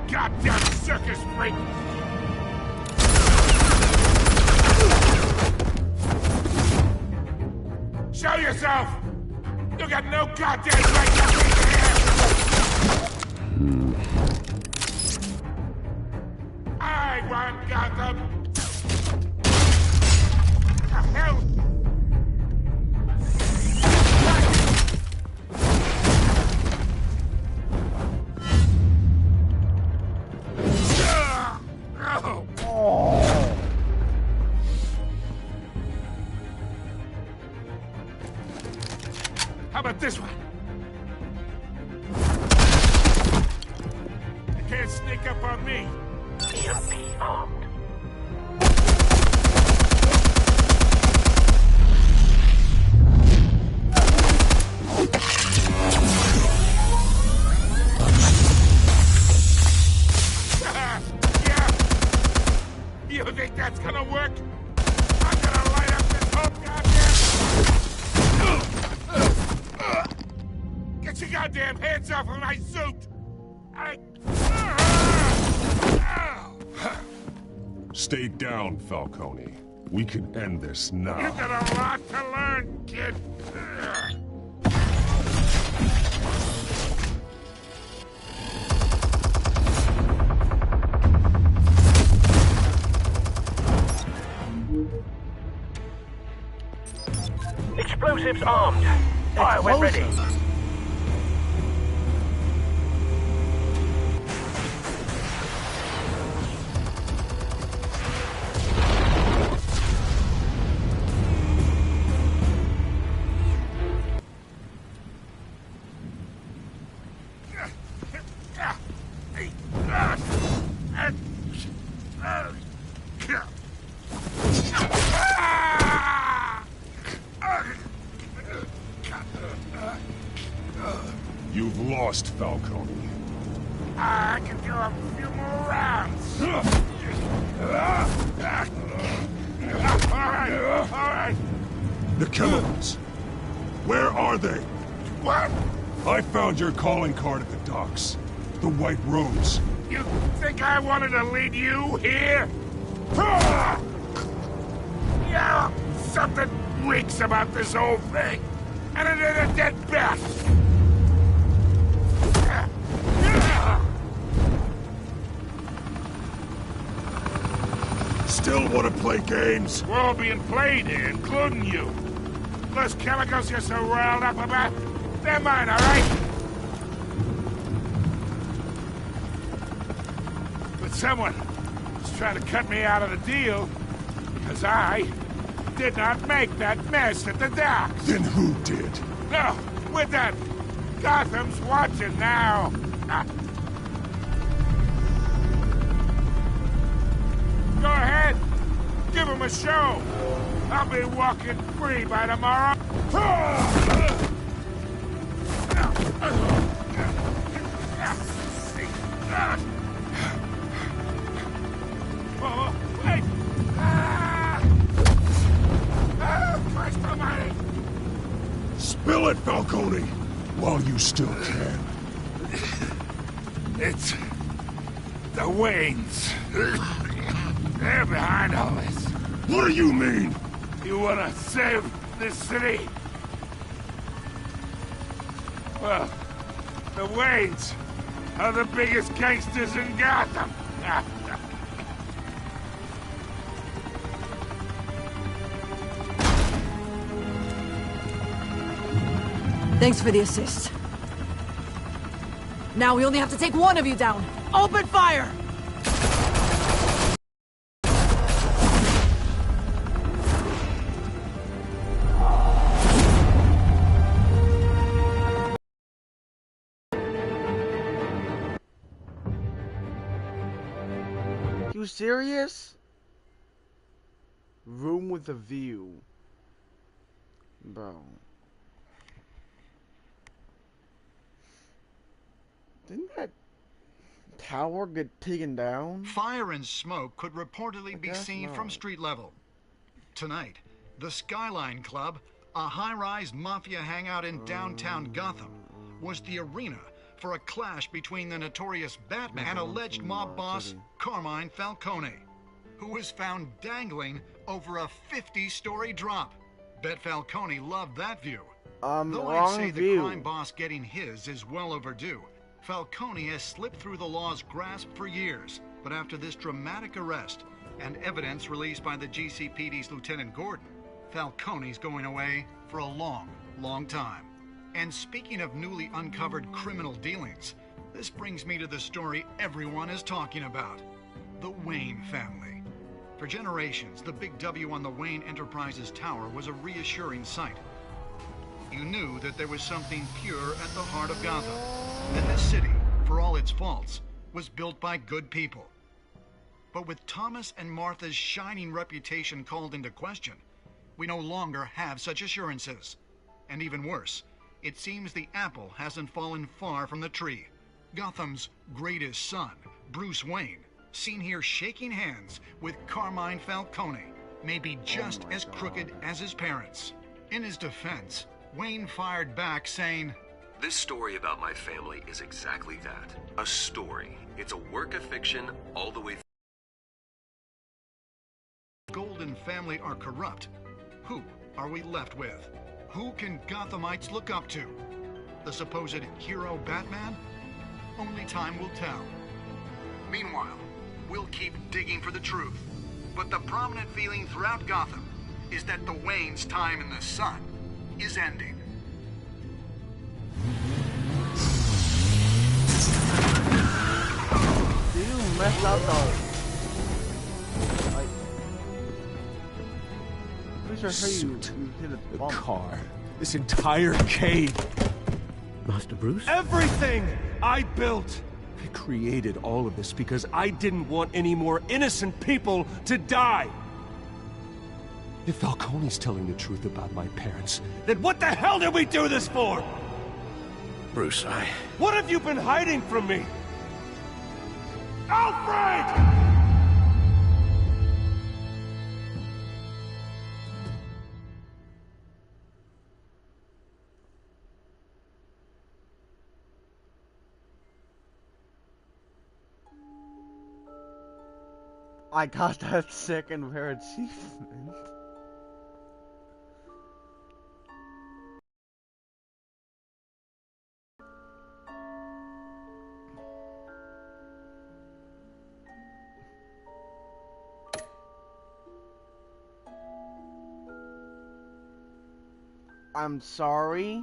Goddamn circus freak! Show yourself! You got no goddamn right to be here! I want Gotham! The hell? about this one? You can't sneak up on me. EMP armed. You think that's gonna work? I'm gonna light up this whole goddamn... Get your goddamn hands off of my suit! Stay down, Falcone. We can end this now. You got a lot to learn, kid. Explosives armed. Fire when ready. You've lost, Falcone. I can do a few more rounds. All right. The chemicals. Where are they? What? I found your calling card at the docks. The White Rose. You think I wanted to lead you here? Yeah, something reeks about this whole thing. And it ain't a dead bat. Still want to play games? We're all being played here, including you. Those chemicals you're so riled up about, they're mine, all right? But someone is trying to cut me out of the deal because I did not make that mess at the docks. Then who did? No, we're done. Gotham's watching now. Go ahead. Give him a show. I'll be walking free by tomorrow. Oh, wait. Christ almighty. Spill it, Falcone, while you still can. It's the Waynes. They're behind all this. What do you mean? You wanna save this city? Well, the Waynes are the biggest gangsters in Gotham. Thanks for the assist. Now we only have to take one of you down. Open fire! You serious? Room with a view. Bro. Didn't that tower get taken down? Fire and smoke could reportedly be seen from street level. Tonight, the Skyline Club, a high-rise mafia hangout in downtown Gotham, was the arena for a clash between the notorious Batman and alleged mob boss Carmine Falcone, who was found dangling over a 50-story drop. Bet Falcone loved that view. Though I'd say the crime boss getting his is well overdue, Falcone has slipped through the law's grasp for years. But after this dramatic arrest and evidence released by the GCPD's Lieutenant Gordon, Falcone's going away for a long, long time. And speaking of newly uncovered criminal dealings, this brings me to the story everyone is talking about. The Wayne family. For generations, the big W on the Wayne Enterprises tower was a reassuring sight. you knew that there was something pure at the heart of Gotham. That this city, for all its faults, was built by good people. But with Thomas and Martha's shining reputation called into question, we no longer have such assurances. And even worse, it seems the apple hasn't fallen far from the tree. Gotham's greatest son, Bruce Wayne, seen here shaking hands with Carmine Falcone, may be just as crooked as his parents. In his defense, Wayne fired back saying, "This story about my family is exactly that. A story. It's a work of fiction all the way through." Golden family are corrupt. Who are we left with? Who can Gothamites look up to? The supposed hero Batman? Only time will tell. Meanwhile, we'll keep digging for the truth. But the prominent feeling throughout Gotham is that the Wayne's time in the sun is ending. You messed up though. The suit, the car, this entire cave. Master Bruce? Everything I built! I created all of this because I didn't want any more innocent people to die! If Falcone's telling the truth about my parents, then what the hell did we do this for? Bruce, What have you been hiding from me? Alfred! I got that second rare achievement. I'm sorry.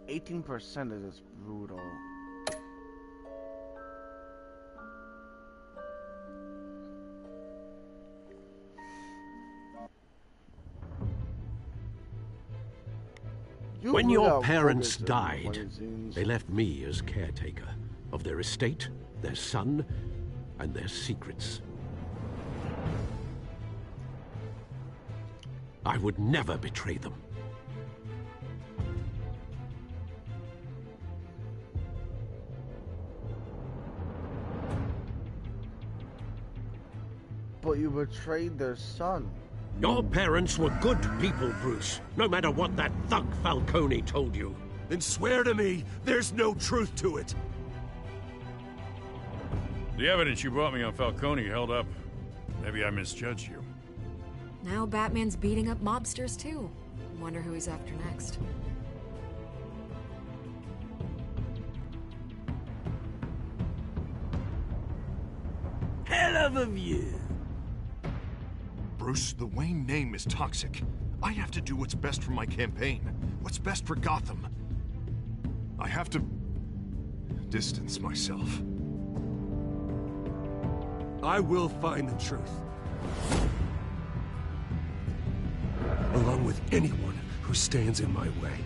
%, is just brutal. When your parents died, they left me as caretaker of their estate, their son, and their secrets. I would never betray them. But you betrayed their son. Your parents were good people, Bruce, no matter what that thug Falcone told you. Then swear to me there's no truth to it. The evidence you brought me on Falcone held up. Maybe I misjudged you. Now Batman's beating up mobsters, too. Wonder who he's after next. Hell of a view. Bruce, the Wayne name is toxic. I have to do what's best for my campaign. What's best for Gotham. I have to distance myself. I will find the truth. Along with anyone who stands in my way.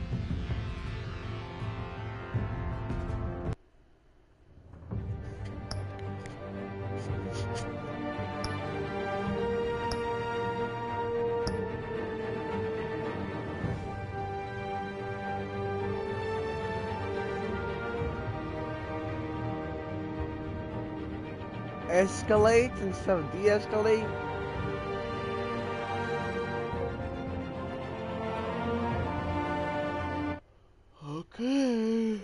Escalate instead of de-escalate. Okay.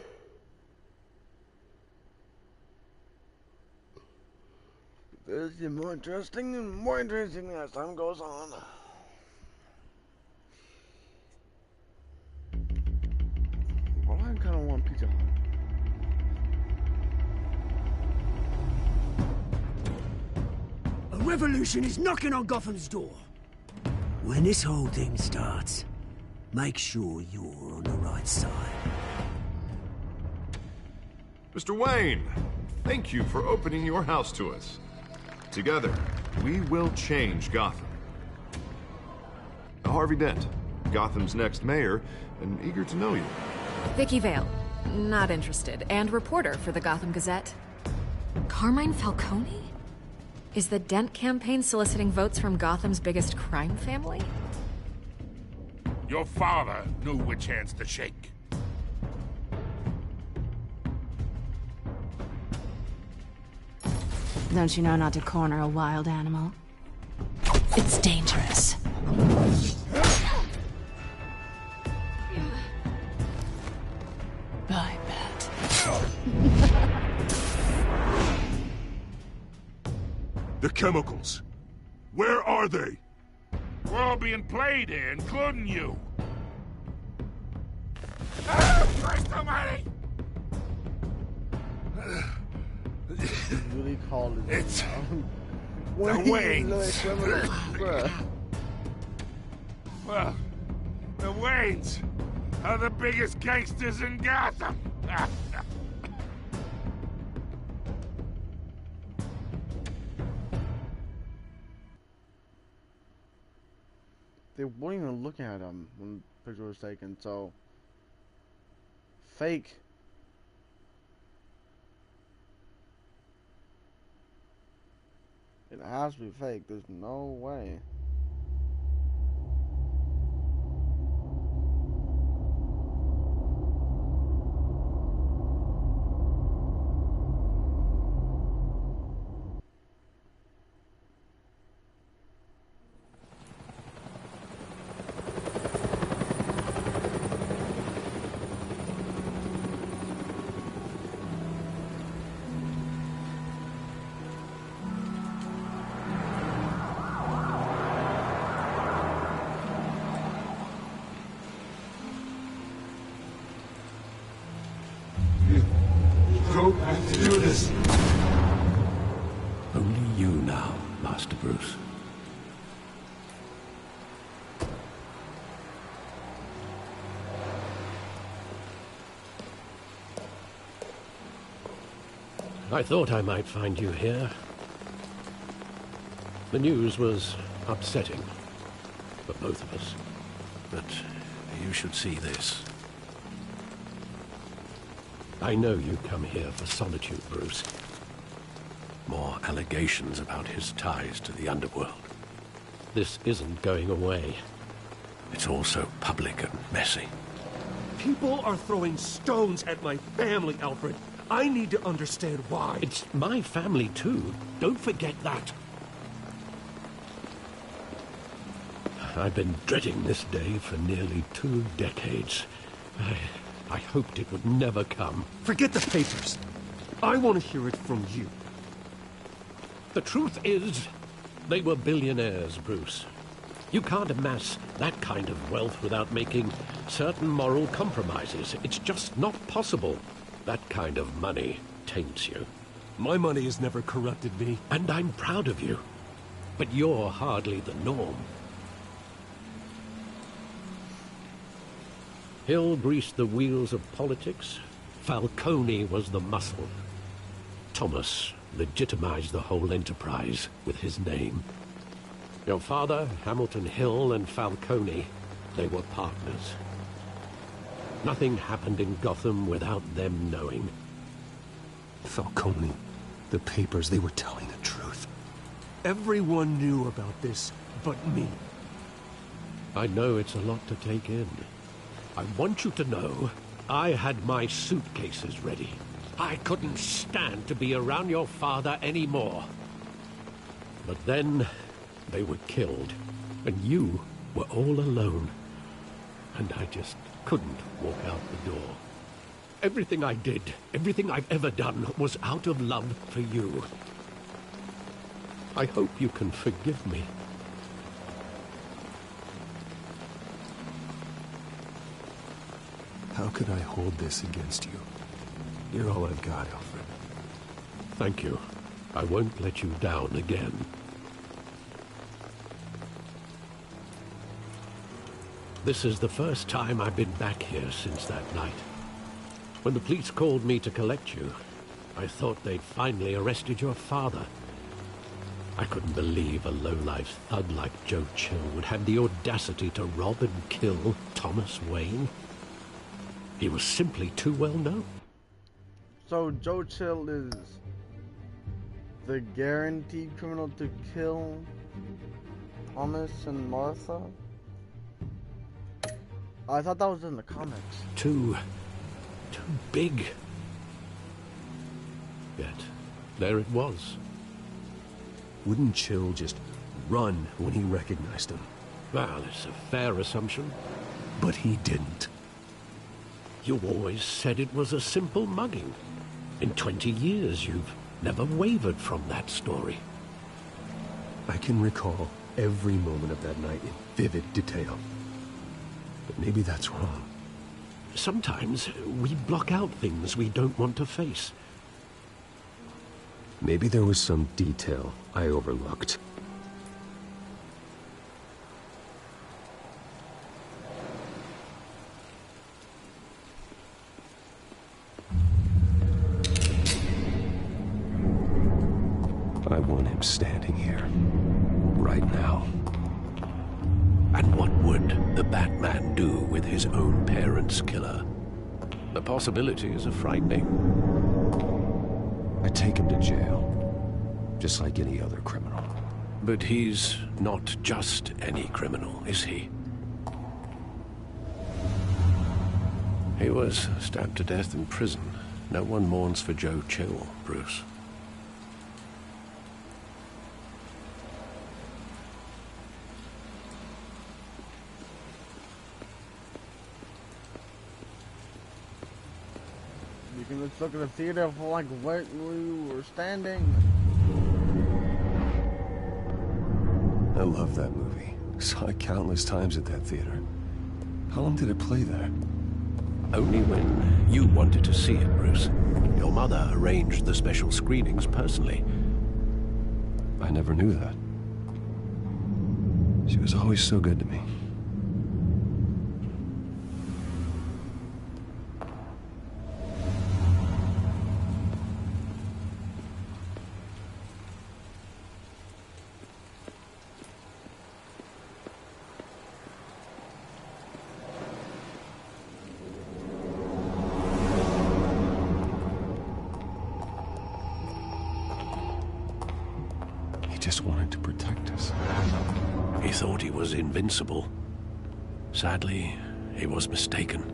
This is more interesting and more interesting as time goes on. Well, I kind of want Pizza Hut. revolution is knocking on Gotham's door. When this whole thing starts, make sure you're on the right side. Mr. Wayne, thank you for opening your house to us. Together, we will change Gotham. Harvey Dent, Gotham's next mayor, and eager to know you. Vicky Vale, not interested, and reporter for the Gotham Gazette. Carmine Falcone? Is the Dent campaign soliciting votes from Gotham's biggest crime family? Your father knew which hands to shake. Don't you know not to corner a wild animal? It's dangerous. I bet. The chemicals. Where are they? We're all being played here, including you. Ah, Christ almighty! Really called it. It's the Waynes. Well, the Waynes are the biggest gangsters in Gotham. They weren't even looking at him when the picture was taken, so fake. It has to be fake. There's no way. Only you now, Master Bruce. I thought I might find you here. The news was upsetting for both of us. But you should see this. I know you come here for solitude, Bruce. More allegations about his ties to the underworld. This isn't going away. It's all so public and messy. People are throwing stones at my family, Alfred. I need to understand why. It's my family, too. Don't forget that. I've been dreading this day for nearly 2 decades. I hoped it would never come. Forget the papers. I want to hear it from you. The truth is, they were billionaires, Bruce. You can't amass that kind of wealth without making certain moral compromises. It's just not possible. That kind of money taints you. My money has never corrupted me. And I'm proud of you. But you're hardly the norm. Hill greased the wheels of politics. Falcone was the muscle. Thomas legitimized the whole enterprise with his name. Your father, Hamilton Hill, and Falcone, they were partners. Nothing happened in Gotham without them knowing. Falcone, the papers, they were telling the truth. Everyone knew about this but me. I know it's a lot to take in. I want you to know I had my suitcases ready. I couldn't stand to be around your father anymore. But then they were killed, and you were all alone. And I just couldn't walk out the door. Everything I did, everything I've ever done, was out of love for you. I hope you can forgive me. How could I hold this against you? You're all I've got, Alfred. Thank you. I won't let you down again. This is the first time I've been back here since that night. When the police called me to collect you, I thought they'd finally arrested your father. I couldn't believe a low-life thug like Joe Chill would have the audacity to rob and kill Thomas Wayne. He was simply too well known. So Joe Chill is the guaranteed criminal to kill Thomas and Martha? I thought that was in the comics. Too big. Yet, there it was. Wouldn't Chill just run when he recognized him? Well, it's a fair assumption. But he didn't. You always said it was a simple mugging. In 20 years, you've never wavered from that story. I can recall every moment of that night in vivid detail. But maybe that's wrong. Sometimes we block out things we don't want to face. Maybe there was some detail I overlooked. I want him standing here, right now. And what would the Batman do with his own parents' killer? The possibilities are frightening. I take him to jail, just like any other criminal. But he's not just any criminal, is he? He was stabbed to death in prison. No one mourns for Joe Chill, Bruce. You can just look at the theater for like where we were standing. I love that movie. Saw it countless times at that theater. How long did it play there? Only when you wanted to see it, Bruce. Your mother arranged the special screenings personally. I never knew that. She was always so good to me. Just wanted to protect us. He thought he was invincible. Sadly, he was mistaken.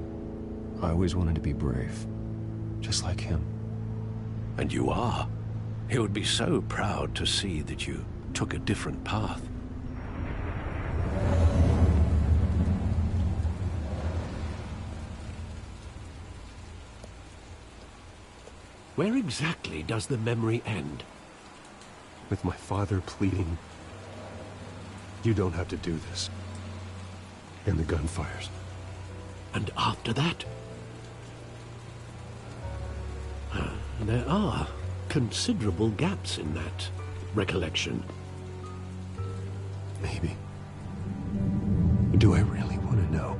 I always wanted to be brave, just like him. And you are. He would be so proud to see that you took a different path. Where exactly does the memory end? With my father pleading, "You don't have to do this." And the gunfires. And after that? There are considerable gaps in that recollection. Maybe. Do I really want to know?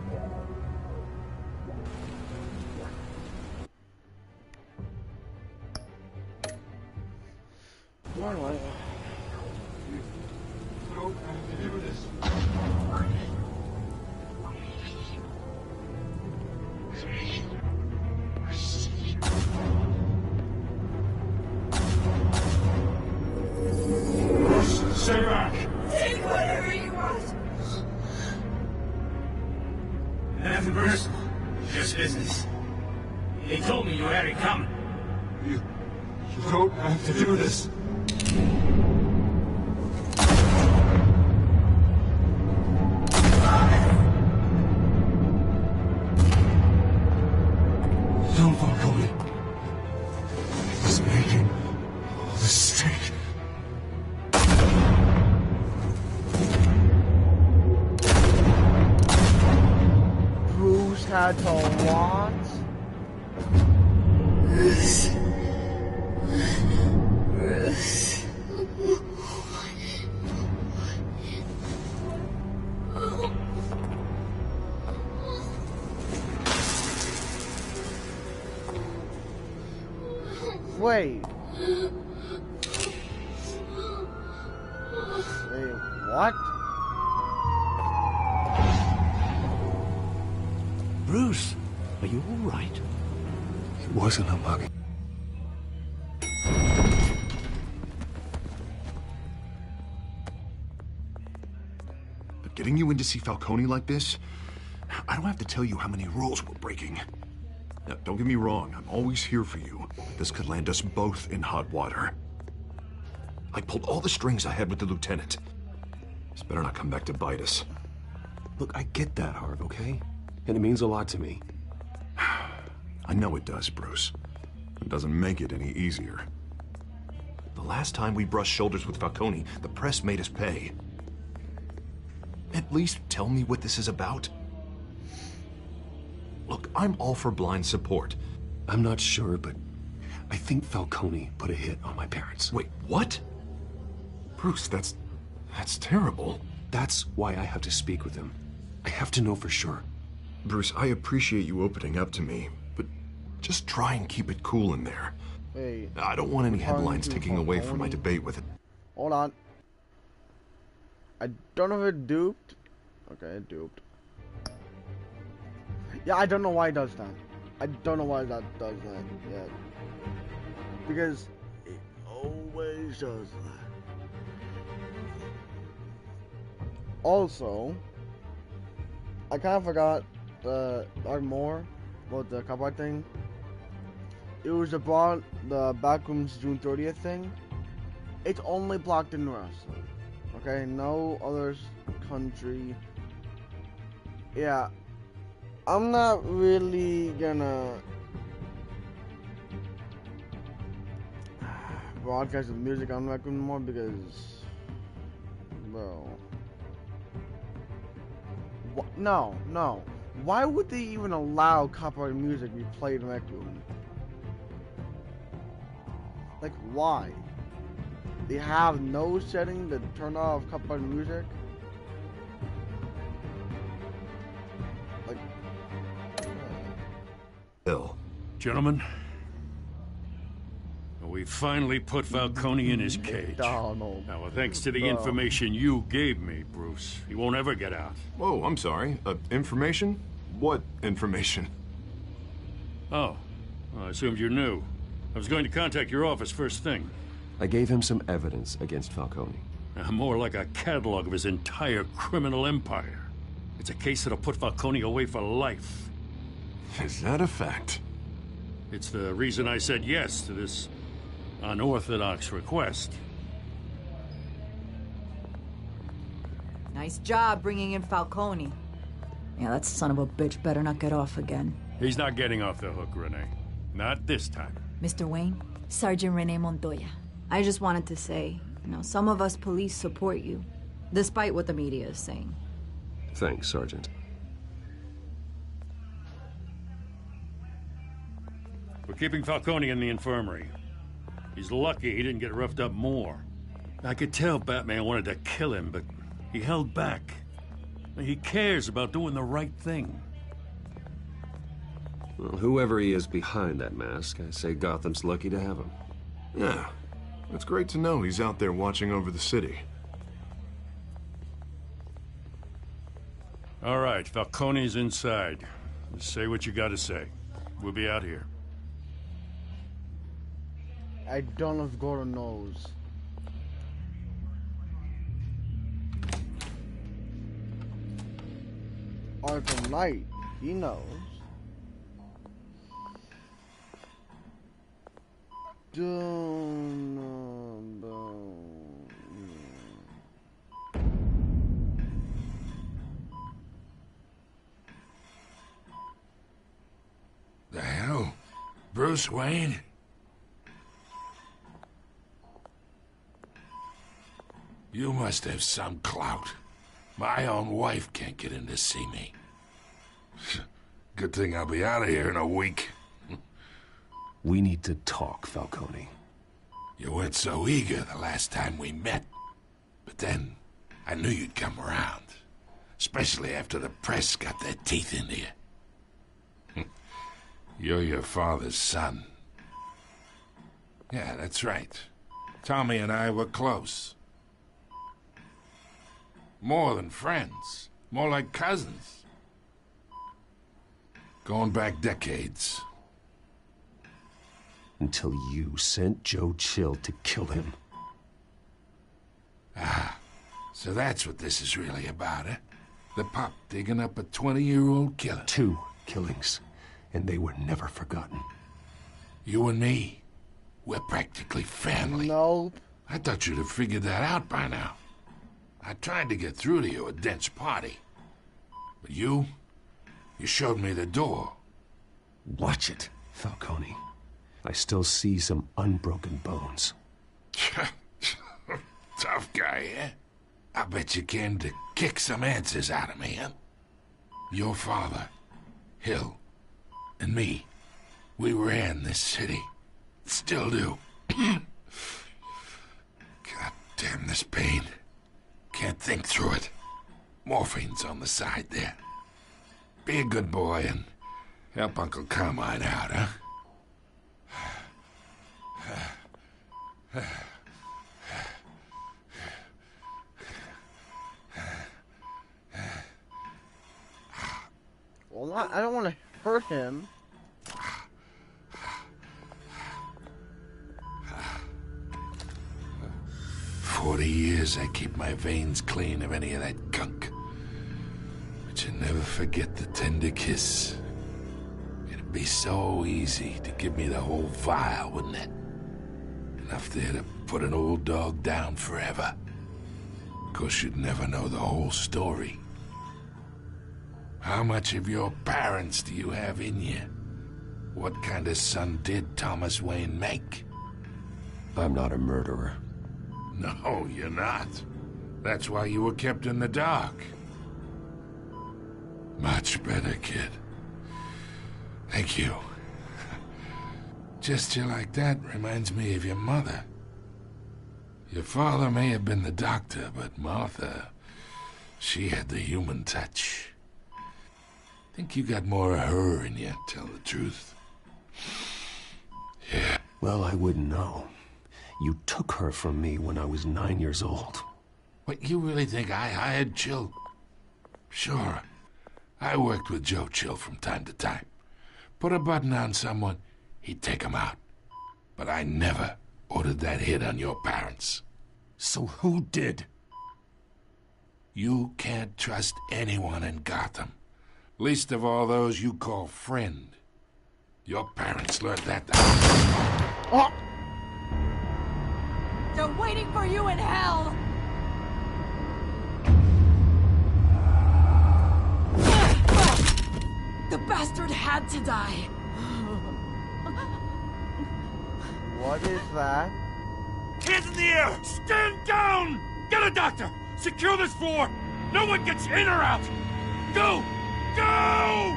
Stay back! Take whatever you want! Nothing personal. Just business. They told me you had it coming. You don't have to do this. Don't follow me. He's making a mistake. Bruce had to want. Bruce. Bruce. Wait. Wait, what? Bruce, are you all right? It wasn't a mug. But getting you in to see Falcone like this, I don't have to tell you how many rules we're breaking. Now, don't get me wrong, I'm always here for you. This could land us both in hot water. I pulled all the strings I had with the lieutenant. This better not come back to bite us. Look, I get that, Harv, okay? And it means a lot to me. I know it does, Bruce. It doesn't make it any easier. The last time we brushed shoulders with Falcone, the press made us pay. At least tell me what this is about. Look, I'm all for blind support. I'm not sure, but I think Falcone put a hit on my parents. Wait, what? Bruce, that's terrible. That's why I have to speak with him. I have to know for sure. Bruce, I appreciate you opening up to me, but just try and keep it cool in there. Hey, I don't want any headlines taking away from my debate with it. Hold on. I don't know if it duped. Okay, it duped. Yeah, I don't know why it does that. I don't know why that does that yet. Because it always does that. Also, I kind of forgot the more about the copyright thing. It was about the Backrooms June 30th thing. It's only blocked in wrestling. Okay, no other country. Yeah, I'm not really gonna broadcast the music on Backrooms anymore because, bro. No. Why would they even allow copyrighted music to be played in Rec Room? Like, why? They have no setting to turn off copyrighted music? Like, Bill. Gentlemen, we finally put Falcone in his cage. Donald. Now, thanks to the information you gave me, Bruce, he won't ever get out. Whoa, I'm sorry. Information? What information? Oh, well, I assumed you knew. I was going to contact your office first thing. I gave him some evidence against Falcone. More like a catalog of his entire criminal empire. It's a case that'll put Falcone away for life. Is that a fact? It's the reason I said yes to this unorthodox request. Nice job bringing in Falcone. Yeah, that son of a bitch better not get off again. He's not getting off the hook, Renee. Not this time. Mr. Wayne, Sergeant Renee Montoya. I just wanted to say, some of us police support you, despite what the media is saying. Thanks, Sergeant. We're keeping Falcone in the infirmary. He's lucky he didn't get roughed up more. I could tell Batman wanted to kill him, but he held back. He cares about doing the right thing. Well, whoever he is behind that mask, I say Gotham's lucky to have him. Yeah, it's great to know he's out there watching over the city. All right, Falcone's inside. Just say what you gotta say. We'll be out here. I don't know if Gordon knows. Arkham Knight, he knows. The hell? Bruce Wayne? You must have some clout. My own wife can't get in to see me. Good thing I'll be out of here in a week. We need to talk, Falcone. You weren't so eager the last time we met. But then, I knew you'd come around. Especially after the press got their teeth into you. You're your father's son. Yeah, that's right. Tommy and I were close. More than friends. More like cousins. Going back decades. Until you sent Joe Chill to kill him. Ah, so that's what this is really about, eh? The pup digging up a 20-year-old killer. 2 killings, and they were never forgotten. You and me, we're practically family. Nope. I thought you'd have figured that out by now. I tried to get through to you at Dent's party. But you showed me the door. Watch it, Falcone. I still see some unbroken bones. Tough guy, eh? I bet you came to kick some answers out of me, huh? Your father, Hill, and me, we ran this city. Still do. God damn this pain. Can't think through it. Morphine's on the side there. Be a good boy and help Uncle Carmine out, huh? Well, I don't want to hurt him. For 40 years, I keep my veins clean of any of that gunk. But you never forget the tender kiss. It'd be so easy to give me the whole vial, wouldn't it? Enough there to put an old dog down forever. Of course, you'd never know the whole story. How much of your parents do you have in you? What kind of son did Thomas Wayne make? I'm not a murderer. No, you're not. That's why you were kept in the dark. Much better, kid. Thank you. Gesture like that reminds me of your mother. Your father may have been the doctor, but Martha, she had the human touch. Think you got more of her in you, tell the truth. Yeah. Well, I wouldn't know. You took her from me when I was 9 years old. What, you really think I hired Chill? Sure. I worked with Joe Chill from time to time. Put a button on someone, he'd take him out. But I never ordered that hit on your parents. So who did? You can't trust anyone in Gotham. Least of all those you call friend. Your parents learned that. Oh! They're waiting for you in hell! The bastard had to die. What is that? Hands in the air! Stand down! Get a doctor! Secure this floor! No one gets in or out! Go! Go!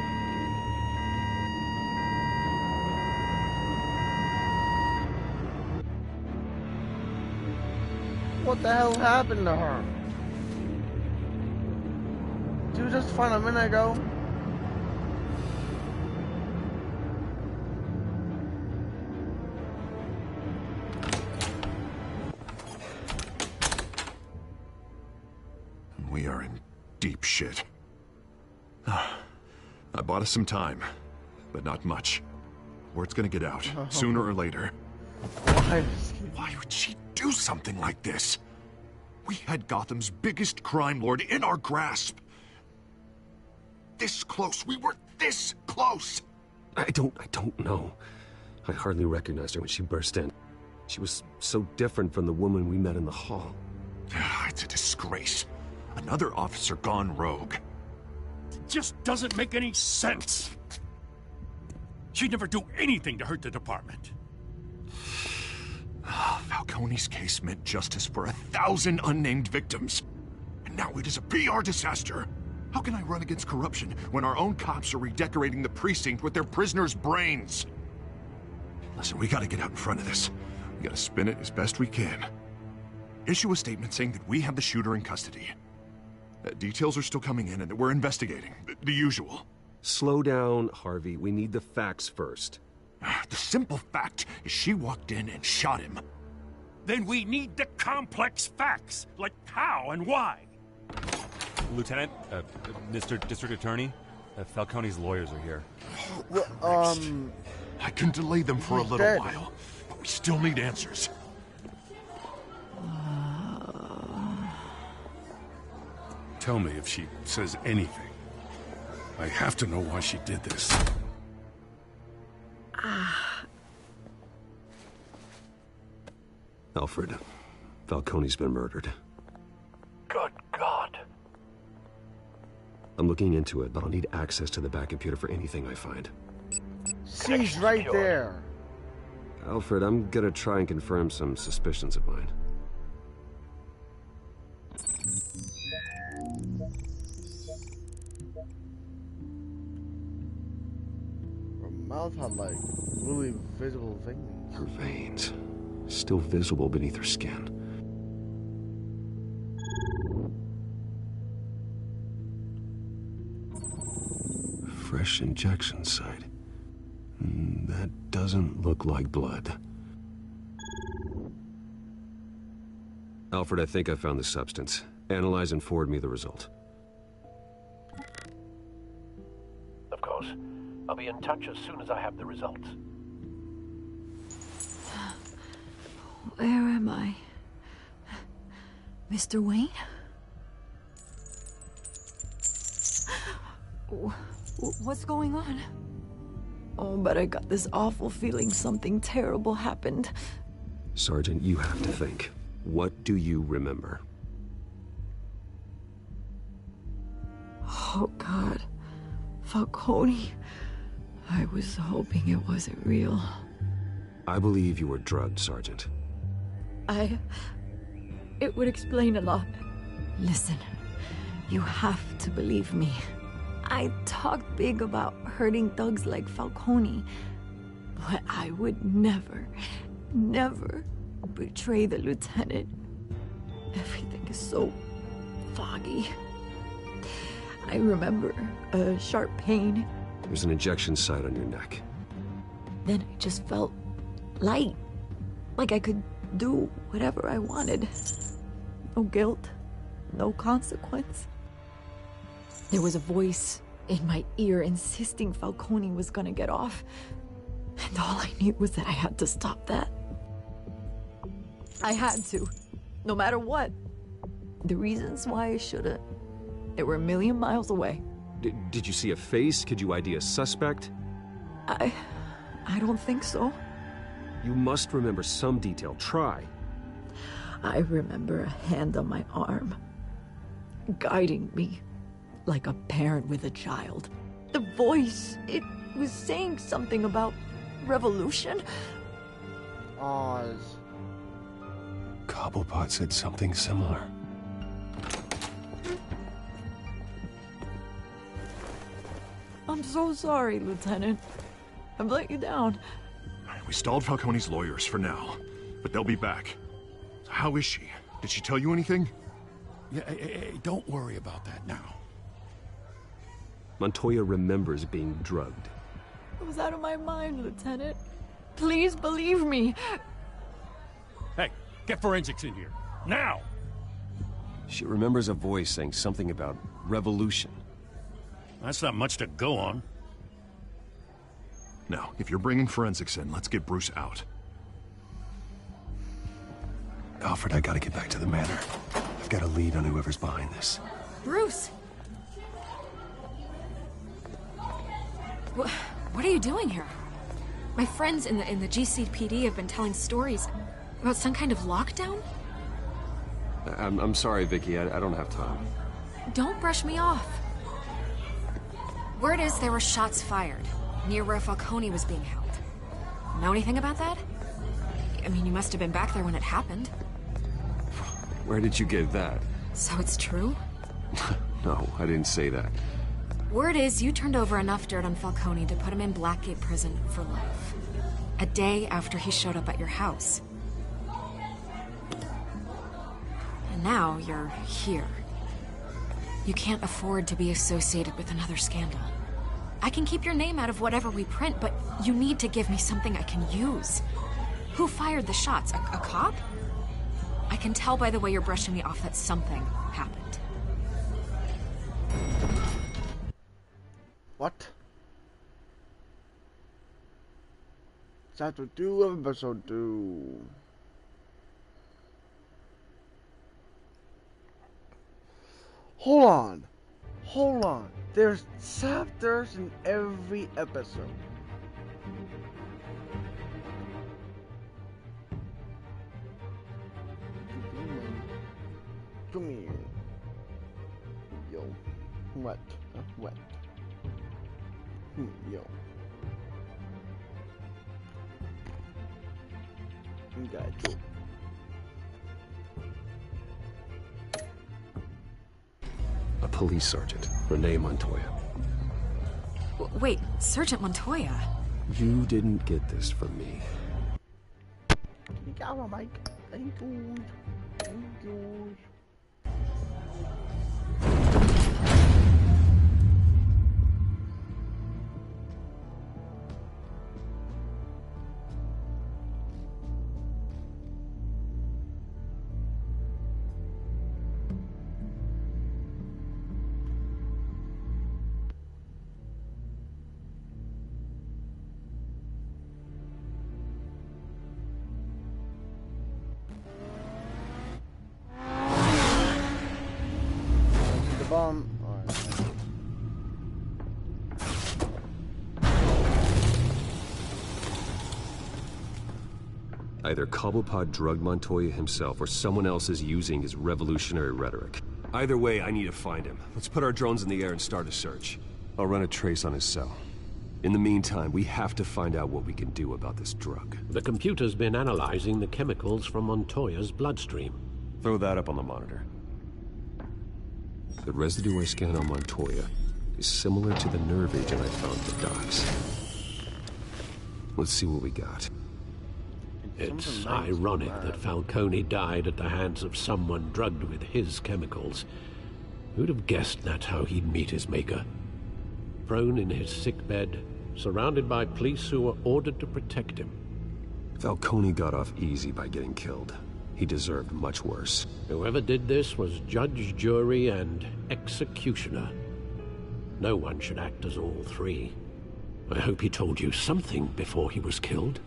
What the hell happened to her? She was just fine a minute ago. We are in deep shit. I bought us some time, but not much. Word's gonna get out, sooner or later. Why would she do something like this? We had Gotham's biggest crime lord in our grasp. This close. We were this close. I don't know. I hardly recognized her when she burst in. She was so different from the woman we met in the hall. It's a disgrace. Another officer gone rogue. It just doesn't make any sense. She'd never do anything to hurt the department. Falcone's case meant justice for 1,000 unnamed victims. And now it is a PR disaster. How can I run against corruption when our own cops are redecorating the precinct with their prisoners' brains? Listen, we gotta get out in front of this. We gotta spin it as best we can. Issue a statement saying that we have the shooter in custody. Details are still coming in and that we're investigating. The usual. Slow down, Harvey. We need the facts first. The simple fact is she walked in and shot him. Then we need the complex facts, like how and why. Lieutenant, Mr. District Attorney, Falcone's lawyers are here. Well, I can delay them for a little while, but we still need answers. Tell me if she says anything. I have to know why she did this. Alfred, Falcone's been murdered. Good God. I'm looking into it, but I'll need access to the back computer for anything I find. She's right there. Alfred, I'm gonna try and confirm some suspicions of mine. Her mouth had like really visible veins. Her veins, still visible beneath her skin. Fresh injection site. That doesn't look like blood. Alfred, I think I found the substance. Analyze and forward me the result. Of course. I'll be in touch as soon as I have the results. Where am I? Mr. Wayne? What's going on? Oh, but I got this awful feeling something terrible happened. Sergeant, you have to think. What do you remember? Oh, God. Falcone. I was hoping it wasn't real. I believe you were drugged, Sergeant. It would explain a lot. Listen, you have to believe me. I talked big about hurting thugs like Falcone, but I would never, never betray the lieutenant. Everything is so foggy. I remember a sharp pain. There's an injection site on your neck. Then I just felt light, like I could do whatever I wanted. No guilt, no consequence. There was a voice in my ear insisting Falcone was gonna get off. And all I knew was that I had to stop that. I had to, no matter what. The reasons why I shouldn't, they were a million miles away. Did you see a face? Could you ID a suspect? I don't think so. You must remember some detail. Try. I remember a hand on my arm, guiding me like a parent with a child. The voice, it was saying something about revolution. Oz. Cobblepot said something similar. I'm so sorry, Lieutenant. I've let you down. We stalled Falcone's lawyers for now, but they'll be back. How is she? Did she tell you anything? Yeah, don't worry about that now. Montoya remembers being drugged. I was out of my mind, Lieutenant. Please believe me. Hey, get forensics in here. Now! She remembers a voice saying something about revolution. That's not much to go on. Now, if you're bringing forensics in, let's get Bruce out. Alfred, I gotta get back to the manor. I've got a lead on whoever's behind this. Bruce! What are you doing here? My friends in the GCPD have been telling stories about some kind of lockdown? I'm sorry, Vicky. I don't have time. Don't brush me off. Word is there were shots fired near where Falcone was being held. Know anything about that? I mean, you must have been back there when it happened. Where did you get that? So it's true? No, I didn't say that. Word is you turned over enough dirt on Falcone to put him in Blackgate Prison for life. A day after he showed up at your house. And now you're here. You can't afford to be associated with another scandal. I can keep your name out of whatever we print, but you need to give me something I can use. Who fired the shots? A cop? I can tell by the way you're brushing me off that something happened. What? Chapter 2 of episode 2. Hold on. There's chapters in every episode. Come here. Yo. What? What? Yo. Got you. A police sergeant, Renee Montoya. Wait, Sergeant Montoya? You didn't get this from me. You got my mic. Thank you. Thank you. Bomb. Either Cobblepot drugged Montoya himself or someone else is using his revolutionary rhetoric. Either way, I need to find him. Let's put our drones in the air and start a search. I'll run a trace on his cell. In the meantime, we have to find out what we can do about this drug. The computer's been analyzing the chemicals from Montoya's bloodstream. Throw that up on the monitor. The residue I scanned on Montoya is similar to the nerve agent I found at the docks. Let's see what we got. It's ironic that Falcone died at the hands of someone drugged with his chemicals. Who'd have guessed that's how he'd meet his maker? Prone in his sickbed, surrounded by police who were ordered to protect him. Falcone got off easy by getting killed. He deserved much worse. Whoever did this was judge, jury, and executioner. No one should act as all three. I hope he told you something before he was killed.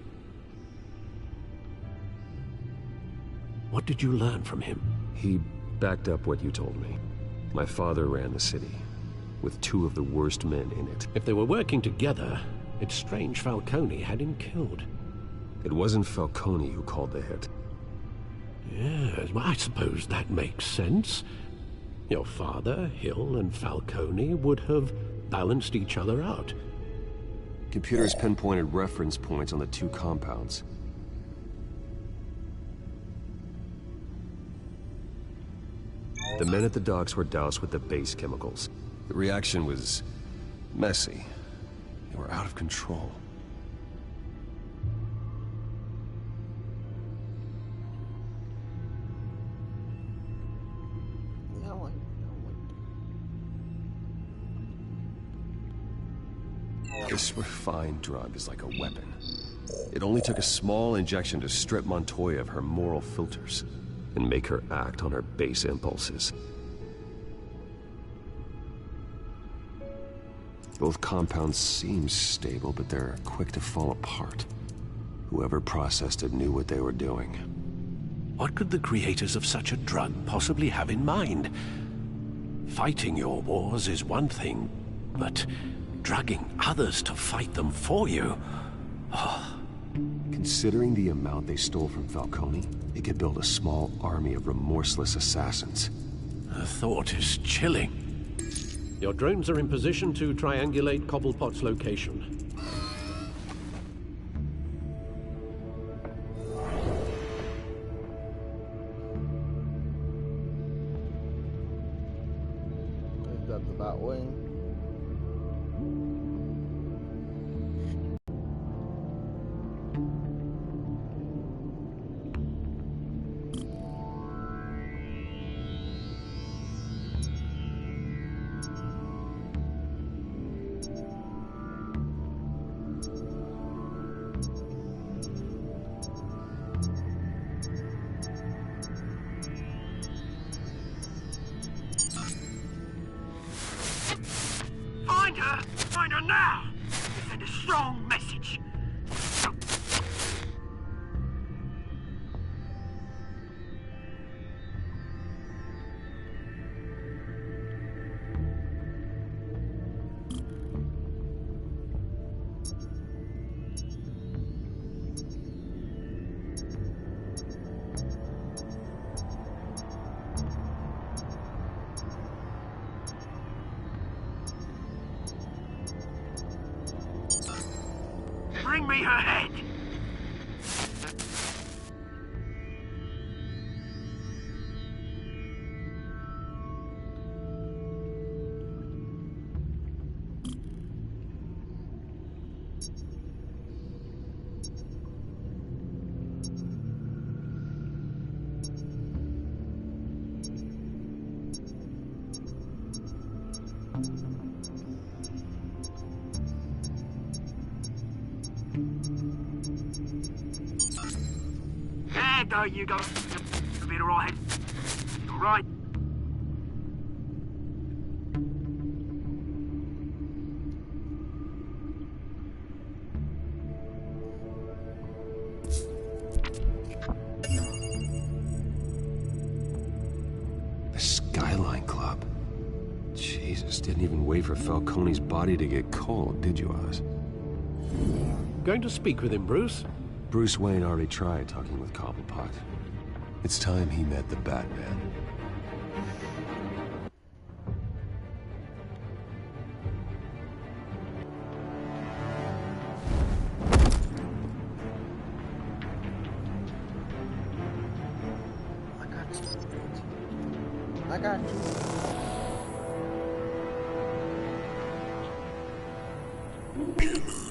What did you learn from him? He backed up what you told me. My father ran the city, with two of the worst men in it. If they were working together, it's strange Falcone had him killed. It wasn't Falcone who called the hit. Yes, well, I suppose that makes sense. Your father, Hill, and Falcone would have balanced each other out. Computers pinpointed reference points on the two compounds. The men at the docks were doused with the base chemicals. The reaction was messy. They were out of control. This refined drug is like a weapon. It only took a small injection to strip Montoya of her moral filters and make her act on her base impulses. Both compounds seem stable, but they're quick to fall apart. Whoever processed it knew what they were doing. What could the creators of such a drug possibly have in mind? Fighting your wars is one thing, but drugging others to fight them for you? Oh. Considering the amount they stole from Falcone, they could build a small army of remorseless assassins. The thought is chilling. Your drones are in position to triangulate Cobblepot's location. That's the Batwing. me her head! There you go. You'll be alright. Alright. The Skyline Club. Jesus, didn't even wait for Falcone's body to get cold, did you, Oz? Going to speak with him, Bruce? Bruce Wayne already tried talking with Cobblepot. It's time he met the Batman. I got you.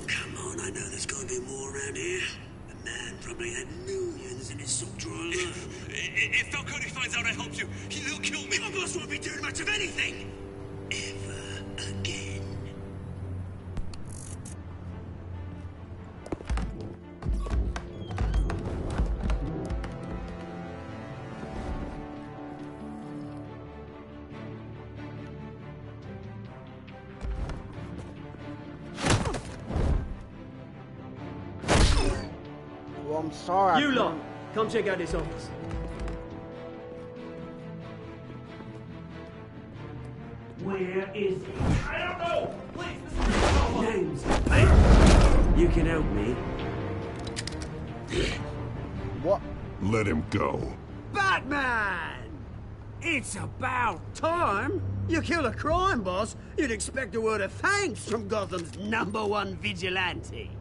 Come on, I know there's gonna be more around here. The man probably had millions in his sock drawer alone. If Falcone finds out I helped you, he'll kill me. Your boss won't be doing much of anything. Ever again. Well, I'm sorry. You lot, come check out this office. Where is he? I don't know. Please, Names. Hey, you can help me. What? Let him go. Batman! It's about time. You kill a crime boss, you'd expect a word of thanks from Gotham's #1 vigilante.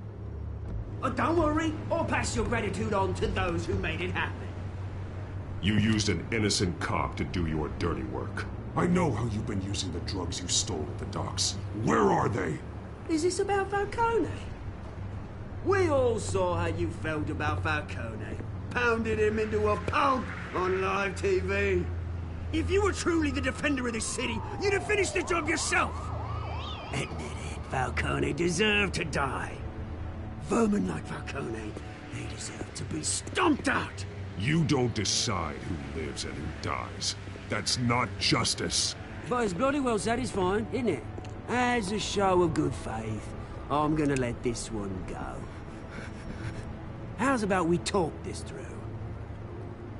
Oh, don't worry, I'll pass your gratitude on to those who made it happen. You used an innocent cop to do your dirty work. I know how you've been using the drugs you stole at the docks. Where are they? Is this about Falcone? We all saw how you felt about Falcone. Pounded him into a pulp on live TV. If you were truly the defender of this city, you'd have finished the job yourself. Admit it, Falcone deserved to die. Vermin like Falcone, they deserve to be stomped out. You don't decide who lives and who dies. That's not justice. But it's bloody well satisfying, isn't it? As a show of good faith, I'm gonna let this one go. How's about we talk this through?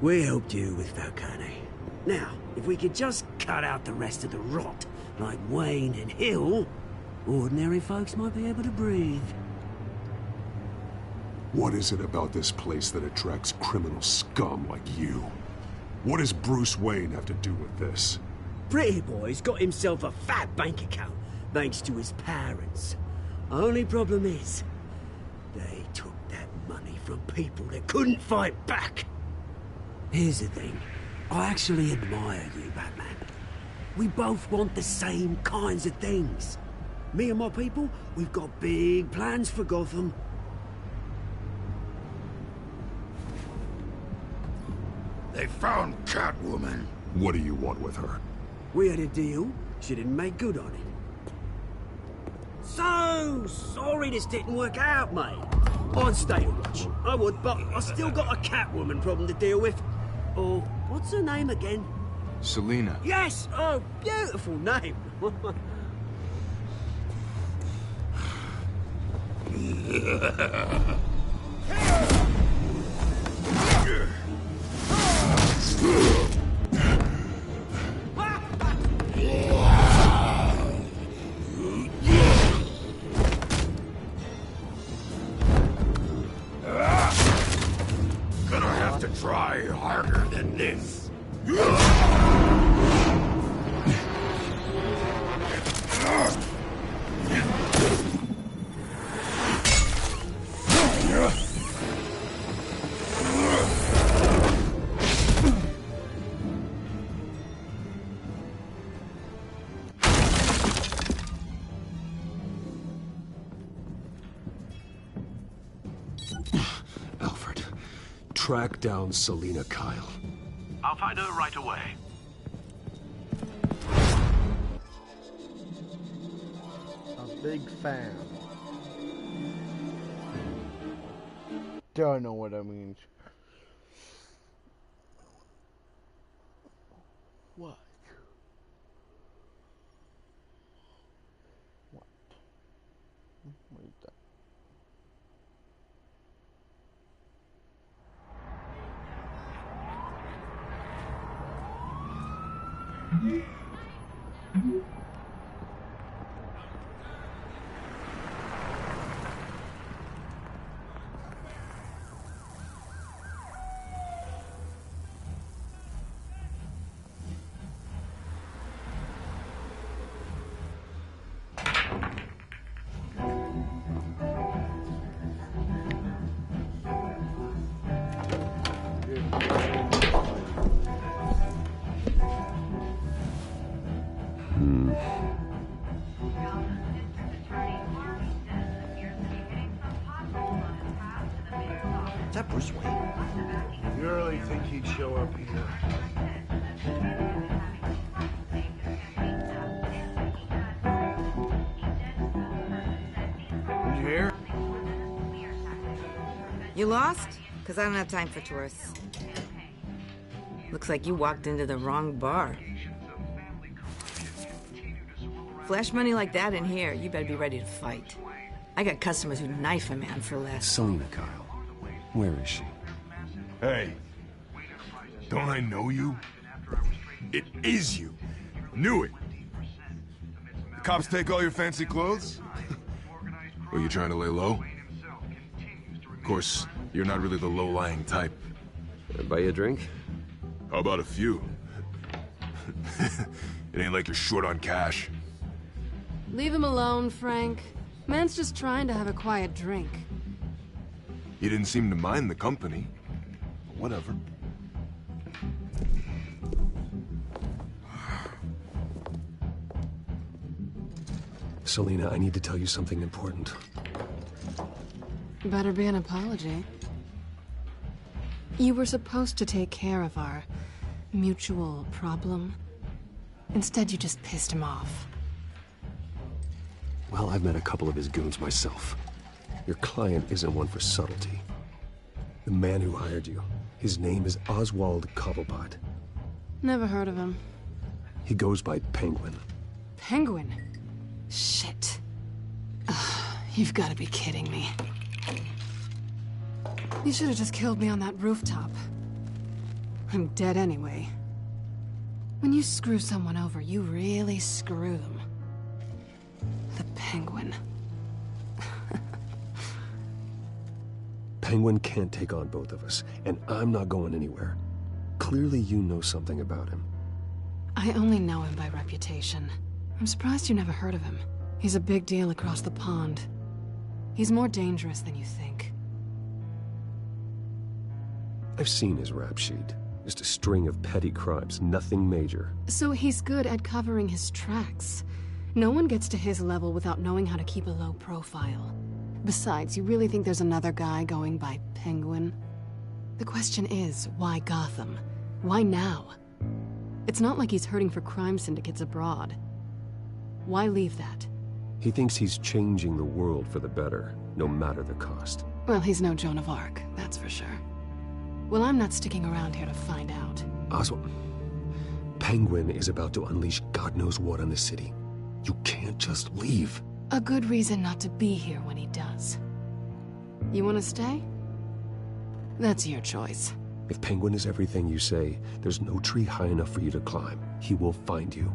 We helped you with Falcone. Now, if we could just cut out the rest of the rot, like Wayne and Hill, ordinary folks might be able to breathe. What is it about this place that attracts criminal scum like you? What does Bruce Wayne have to do with this? Pretty Boy's got himself a fat bank account, thanks to his parents. Only problem is, they took that money from people that couldn't fight back. Here's the thing. I actually admire you, Batman. We both want the same kinds of things. Me and my people, we've got big plans for Gotham. They found Catwoman. What do you want with her? We had a deal. She didn't make good on it. So sorry this didn't work out, mate. I'd stay to watch. I would, but I still got a Catwoman problem to deal with. Oh, what's her name again? Selina. Yes! Oh, beautiful name. Gonna have to try harder than this. Track down Selina Kyle. I'll find her right away. A big fan. Don't know what that means. What? What? What is that? Is that Bruce Wayne? You really think he'd show up here? You here? You lost? Because I don't have time for tourists. Looks like you walked into the wrong bar. Flash money like that in here, you better be ready to fight. I got customers who'd knife a man for less. Selina Kyle. Where is she? Hey, don't I know you? It is you. Knew it. The cops take all your fancy clothes? Were you trying to lay low? Of course, you're not really the low-lying type. Buy you a drink? How about a few? It ain't like you're short on cash. Leave him alone, Frank. Man's just trying to have a quiet drink. You didn't seem to mind the company. Whatever. Selina, I need to tell you something important. Better be an apology. You were supposed to take care of our mutual problem. Instead, you just pissed him off. Well, I've met a couple of his goons myself. Your client isn't one for subtlety. The man who hired you, his name is Oswald Cobblepot. Never heard of him. He goes by Penguin. Penguin? Shit. Ugh, you've got to be kidding me. You should have just killed me on that rooftop. I'm dead anyway. When you screw someone over, you really screw them. The Penguin. Penguin can't take on both of us, and I'm not going anywhere. Clearly you know something about him. I only know him by reputation. I'm surprised you never heard of him. He's a big deal across the pond. He's more dangerous than you think. I've seen his rap sheet. Just a string of petty crimes, nothing major. So he's good at covering his tracks. No one gets to his level without knowing how to keep a low profile. Besides, you really think there's another guy going by Penguin? The question is, why Gotham? Why now? It's not like he's hurting for crime syndicates abroad. Why leave that? He thinks he's changing the world for the better, no matter the cost. Well, he's no Joan of Arc, that's for sure. Well, I'm not sticking around here to find out. Oswald, Penguin is about to unleash God knows what on the city. You can't just leave. A good reason not to be here when he does. You want to stay? That's your choice. If Penguin is everything you say, there's no tree high enough for you to climb. He will find you.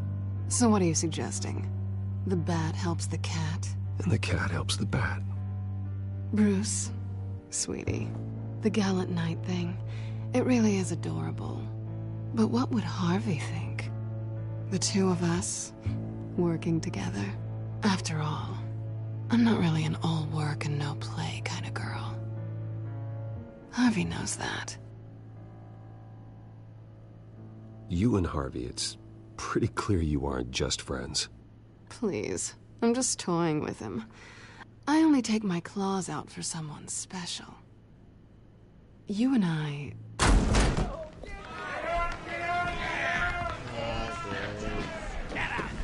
So what are you suggesting? The bat helps the cat? And the cat helps the bat. Bruce, sweetie, the gallant knight thing, it really is adorable. But what would Harvey think? The two of us, working together? After all, I'm not really an all work and no play kind of girl. Harvey knows that. You and Harvey, it's pretty clear you aren't just friends. Please, I'm just toying with him. I only take my claws out for someone special. You and I...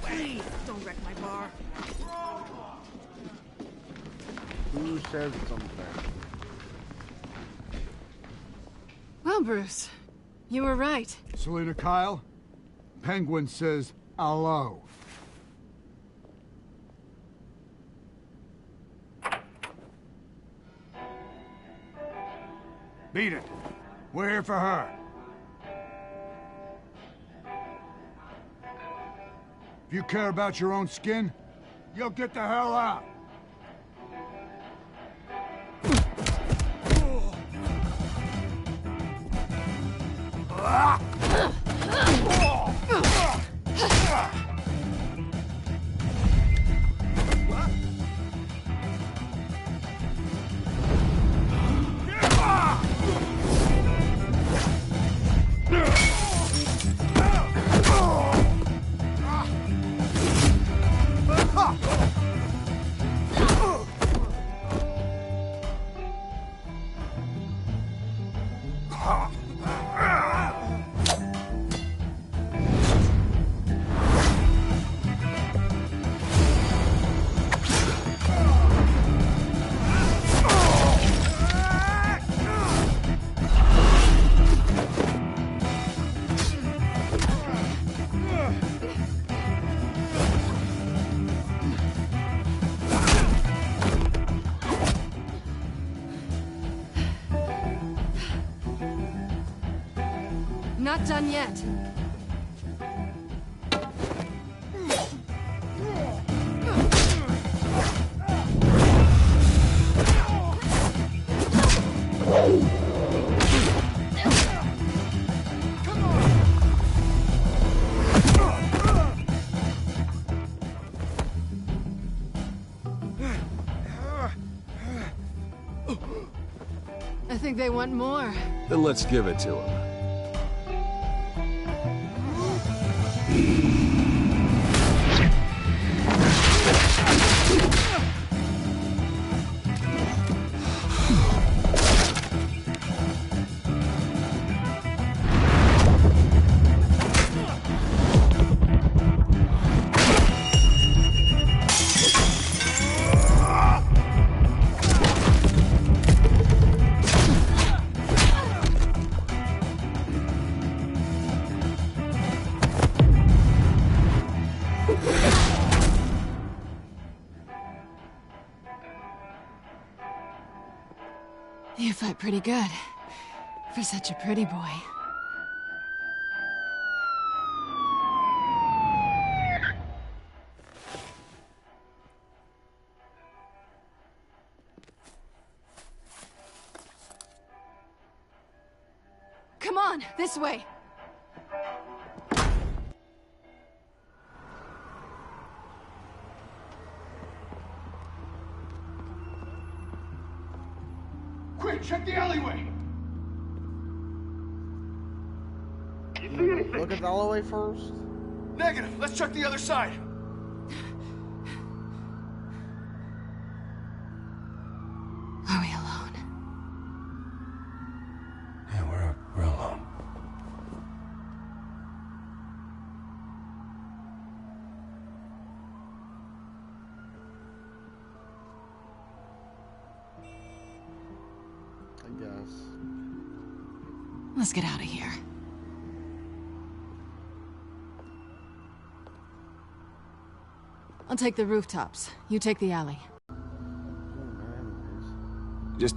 Please, don't wreck my bar. Who said something? Well, Bruce, you were right. Selena Kyle, Penguin says hello. Beat it. We're here for her. If you care about your own skin, you'll get the hell out. Not done yet. I think they want more. Then let's give it to them. You fight pretty good. For such a pretty boy. Come on, this way. Quick, check the alleyway! You see anything? Look at the alleyway first. Negative. Let's check the other side. Are we alone? Yeah, we're alone. I guess. Let's get out of here. I'll take the rooftops. You take the alley. Just...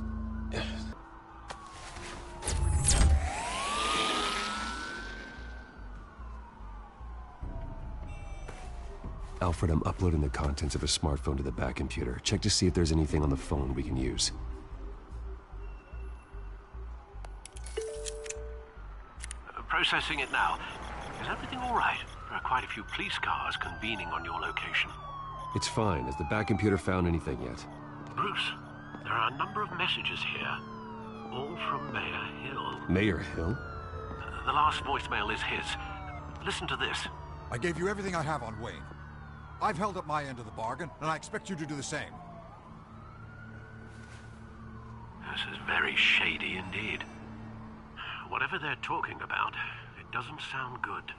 Alfred, I'm uploading the contents of a smartphone to the back computer. Check to see if there's anything on the phone we can use. Processing it now. Is everything all right? There are quite a few police cars convening on your location. It's fine. Has the back computer found anything yet? Bruce, there are a number of messages here. All from Mayor Hill. Mayor Hill? The last voicemail is his. Listen to this. I gave you everything I have on Wayne. I've held up my end of the bargain, and I expect you to do the same. is very shady indeed. Whatever they're talking about, it doesn't sound good.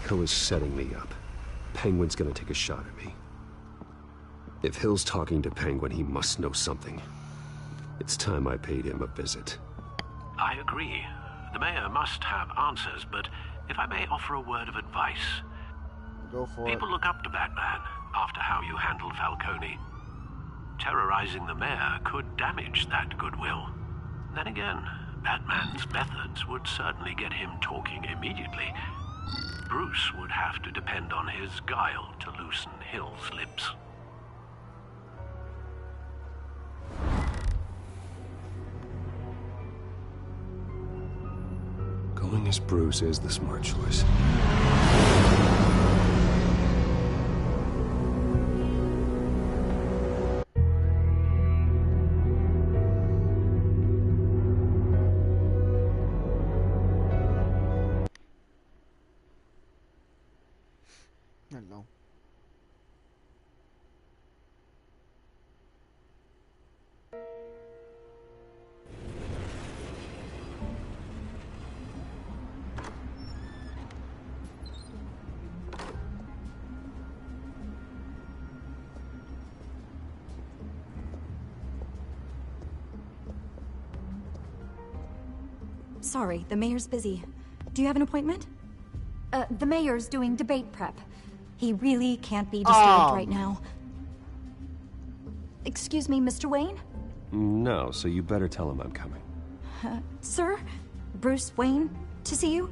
Hill is setting me up. Penguin's gonna take a shot at me. If Hill's talking to Penguin, he must know something. It's time I paid him a visit. I agree. The mayor must have answers, but if I may offer a word of advice. Go for it. People look up to Batman after how you handled Falcone. Terrorizing the mayor could damage that goodwill. Then again, Batman's methods would certainly get him talking immediately. Bruce would have to depend on his guile to loosen Hill's lips. Going as Bruce is the smart choice. Hello. Sorry, the mayor's busy. Do you have an appointment? The mayor's doing debate prep. He really can't be disturbed right now. Excuse me, Mr. Wayne? No, so you better tell him I'm coming. Sir? Bruce Wayne to see you?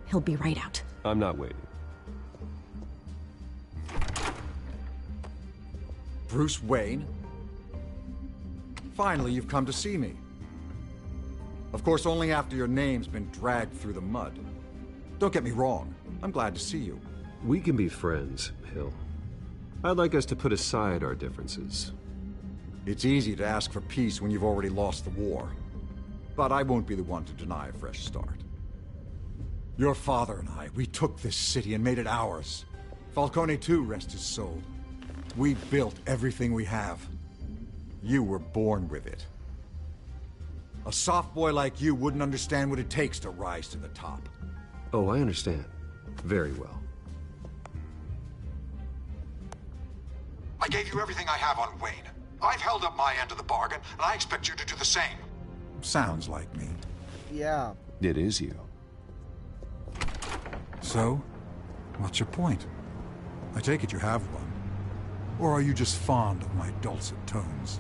He'll be right out. I'm not waiting. Bruce Wayne? Finally, you've come to see me. Of course, only after your name's been dragged through the mud. Don't get me wrong. I'm glad to see you. We can be friends, Hill. I'd like us to put aside our differences. It's easy to ask for peace when you've already lost the war. But I won't be the one to deny a fresh start. Your father and I, we took this city and made it ours. Falcone too, rest his soul. We built everything we have. You were born with it. A soft boy like you wouldn't understand what it takes to rise to the top. Oh, I understand. Very well. I gave you everything I have on Wayne. I've held up my end of the bargain, and I expect you to do the same. Sounds like me. Yeah. It is you. So, what's your point? I take it you have one. Or are you just fond of my dulcet tones?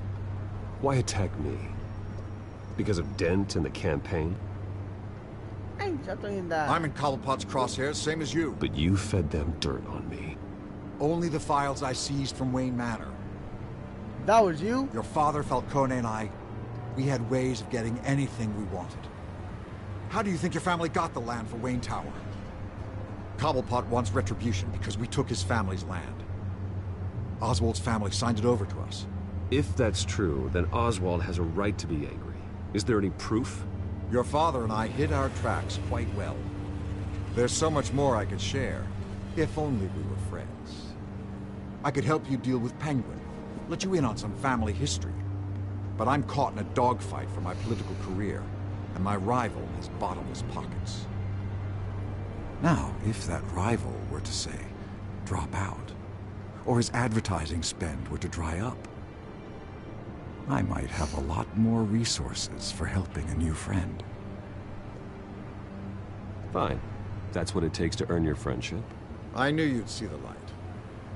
Why attack me? Because of Dent and the campaign? I'm in Cobblepot's crosshairs, same as you. But you fed them dirt on me. Only the files I seized from Wayne Manor. That was you? Your father, Falcone, and I, we had ways of getting anything we wanted. How do you think your family got the land for Wayne Tower? Cobblepot wants retribution because we took his family's land. Oswald's family signed it over to us. If that's true, then Oswald has a right to be angry. Is there any proof? Your father and I hid our tracks quite well. There's so much more I could share, if only we were friends. I could help you deal with Penguin, let you in on some family history. But I'm caught in a dogfight for my political career, and my rival has bottomless pockets. Now, if that rival were to say, drop out, or his advertising spend were to dry up, I might have a lot more resources for helping a new friend. Fine. That's what it takes to earn your friendship. I knew you'd see the light.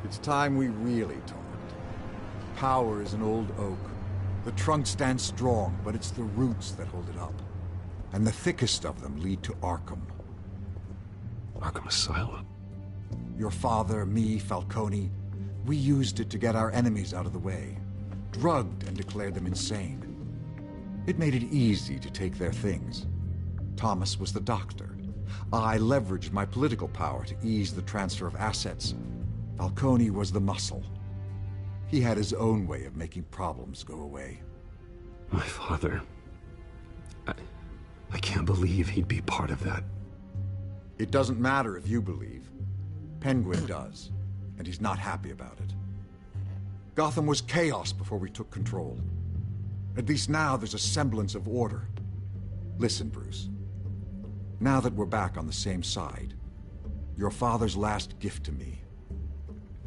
It's time we really talked. Power is an old oak. The trunk stands strong, but it's the roots that hold it up. And the thickest of them lead to Arkham. Arkham Asylum? Your father, me, Falcone, we used it to get our enemies out of the way. Drugged and declared them insane. It made it easy to take their things. Thomas was the doctor. I leveraged my political power to ease the transfer of assets. Falcone was the muscle. He had his own way of making problems go away. My father... I can't believe he'd be part of that. It doesn't matter if you believe. Penguin does, and he's not happy about it. Gotham was chaos before we took control. At least now there's a semblance of order. Listen, Bruce. Now that we're back on the same side, your father's last gift to me,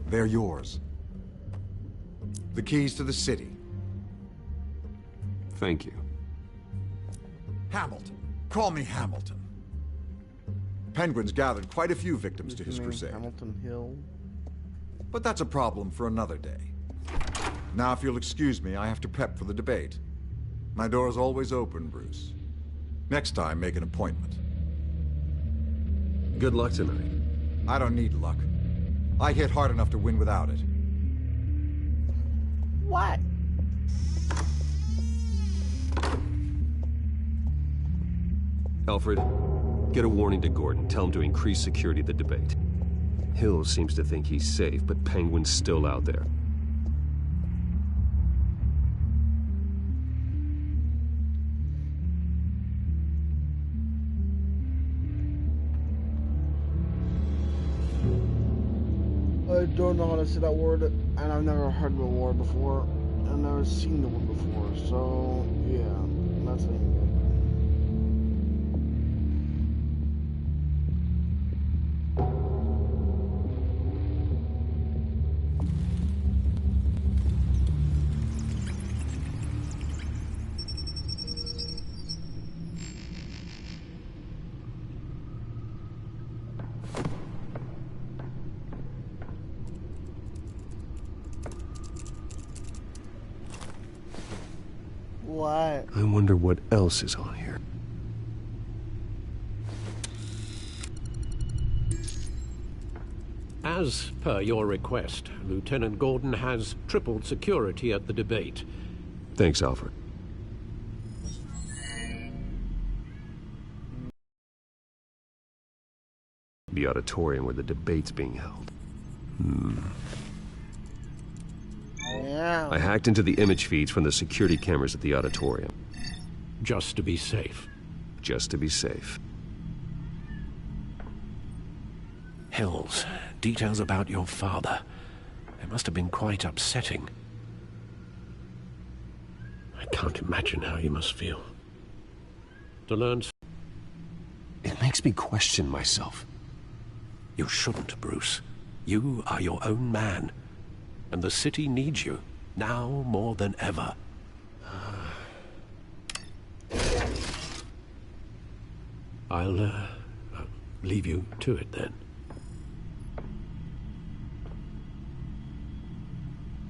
they're yours. The keys to the city. Thank you. Hamilton. Call me Hamilton. Penguin's gathered quite a few victims to his crusade. Hamilton Hill. But that's a problem for another day. Now, if you'll excuse me, I have to prep for the debate. My door is always open, Bruce. Next time, make an appointment. Good luck tonight. I don't need luck. I hit hard enough to win without it. What? Alfred, get a warning to Gordon. Tell him to increase security at the debate. Hill seems to think he's safe, but Penguin's still out there. I don't know how to say that word, and I've never heard the word before. I've never seen the word before, so yeah, that's it. What? I wonder what else is on here. As per your request, Lieutenant Gordon has tripled security at the debate. Thanks, Alfred. The auditorium where the debate's being held. Yeah. I hacked into the image feeds from the security cameras at the auditorium. Just to be safe. Just to be safe. Hills, details about your father. It must have been quite upsetting. I can't imagine how you must feel. To learn... It makes me question myself. You shouldn't, Bruce. You are your own man. And the city needs you, now more than ever. I'll leave you to it then.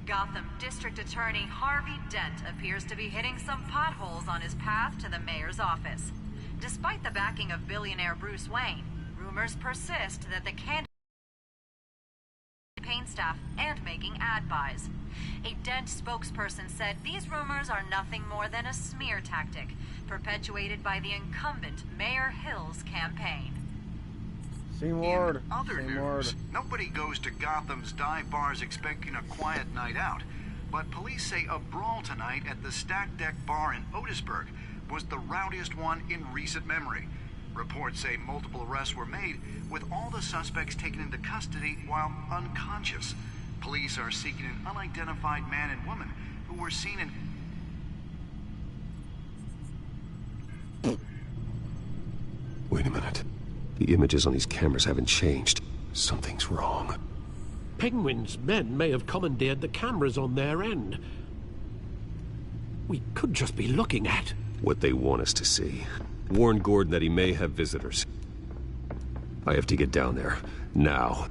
Gotham District Attorney Harvey Dent appears to be hitting some potholes on his path to the mayor's office. Despite the backing of billionaire Bruce Wayne, rumors persist that the campaign staff and making ad buys. A Dent spokesperson said these rumors are nothing more than a smear tactic perpetuated by the incumbent Mayor Hill's campaign. Same word. In other news, nobody goes to Gotham's dive bars expecting a quiet night out, but police say a brawl tonight at the Stack Deck Bar in Otisburg was the rowdiest one in recent memory. Reports say multiple arrests were made, with all the suspects taken into custody while unconscious. Police are seeking an unidentified man and woman who were seen in... Wait a minute. The images on these cameras haven't changed. Something's wrong. Penguin's men may have commandeered the cameras on their end. We could just be looking at... what they want us to see. Warn Gordon that he may have visitors. I have to get down there. Now.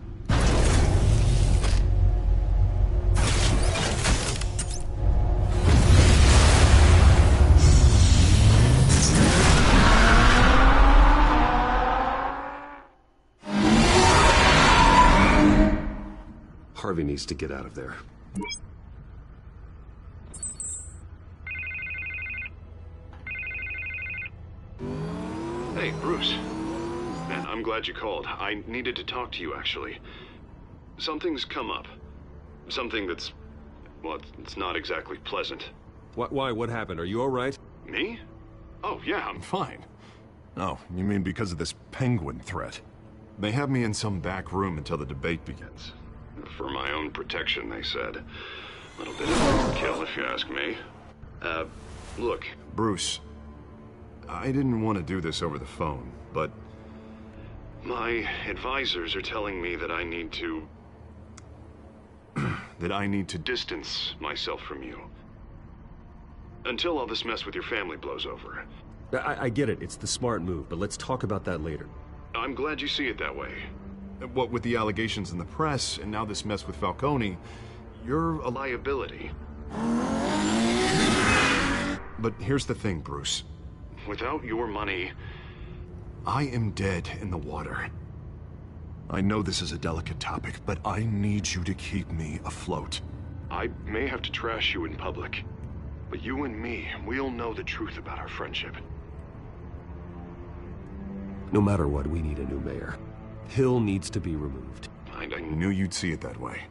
Harvey needs to get out of there. Hey, Bruce. Man, I'm glad you called. I needed to talk to you, actually. Something's come up. Something that's... well, it's not exactly pleasant. Why? What happened? Are you all right? Me? Oh, yeah, I'm fine. Oh, you mean because of this Penguin threat? They have me in some back room until the debate begins. For my own protection, they said. A little bit of overkill, if you ask me. Look, Bruce, I didn't want to do this over the phone, but my advisors are telling me that I need to... that I need to distance myself from you. Until all this mess with your family blows over. I get it. It's the smart move, but let's talk about that later. I'm glad you see it that way. What with the allegations in the press, and now this mess with Falcone, you're a liability. But here's the thing, Bruce. Without your money, I am dead in the water. I know this is a delicate topic, but I need you to keep me afloat. I may have to trash you in public, but you and me, we'll know the truth about our friendship. No matter what, we need a new mayor. Hill needs to be removed. I knew you'd see it that way.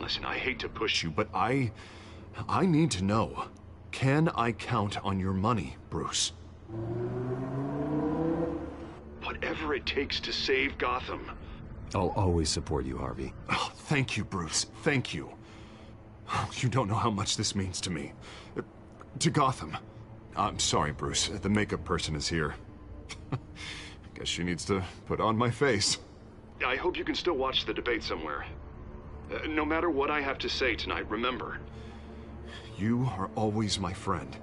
Listen, I hate to push you, but I need to know. Can I count on your money, Bruce? Whatever it takes to save Gotham. I'll always support you, Harvey. Oh, thank you, Bruce. Thank you. You don't know how much this means to me. To Gotham. I'm sorry, Bruce. The makeup person is here. Guess she needs to put on my face. I hope you can still watch the debate somewhere. No matter what I have to say tonight, remember, you are always my friend.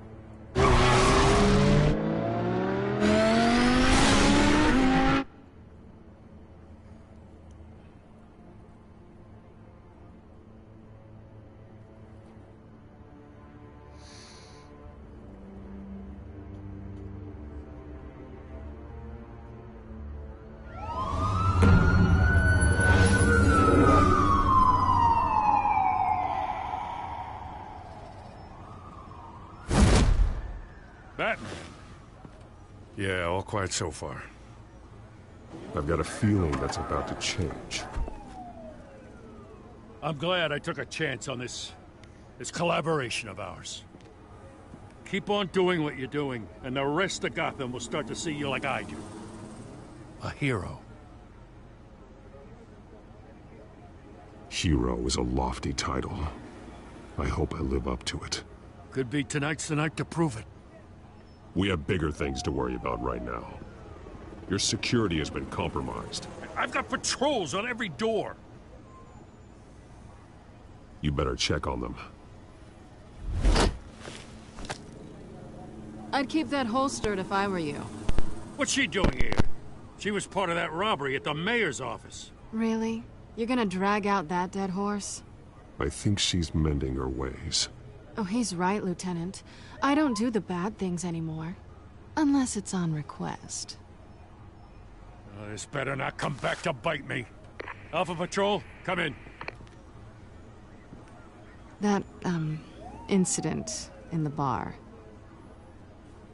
Batman? Yeah, all quiet so far. I've got a feeling that's about to change. I'm glad I took a chance on this collaboration of ours. Keep on doing what you're doing, and the rest of Gotham will start to see you like I do. A hero. Hero is a lofty title. I hope I live up to it. Could be tonight's the night to prove it. We have bigger things to worry about right now. Your security has been compromised. I've got patrols on every door. You better check on them. I'd keep that holstered if I were you. What's she doing here? She was part of that robbery at the mayor's office. Really? You're gonna drag out that dead horse? I think she's mending her ways. Oh, he's right, Lieutenant. I don't do the bad things anymore. Unless it's on request. This better not come back to bite me. Alpha Patrol, come in. That, incident in the bar.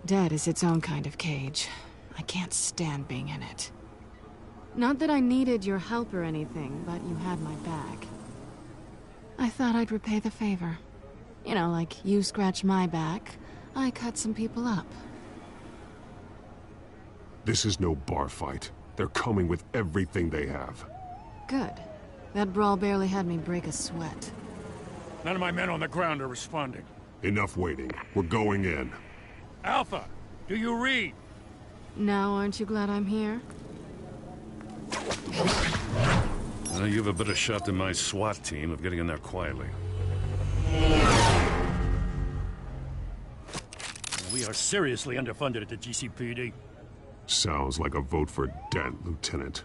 Dead is its own kind of cage. I can't stand being in it. Not that I needed your help or anything, but you had my back. I thought I'd repay the favor. You know, like you scratch my back, I cut some people up. This is no bar fight. They're coming with everything they have. Good. That brawl barely had me break a sweat. None of my men on the ground are responding. Enough waiting. We're going in. Alpha, do you read? Now aren't you glad I'm here? Well, you have a better shot than my SWAT team of getting in there quietly. We are seriously underfunded at the GCPD. Sounds like a vote for Dent, Lieutenant.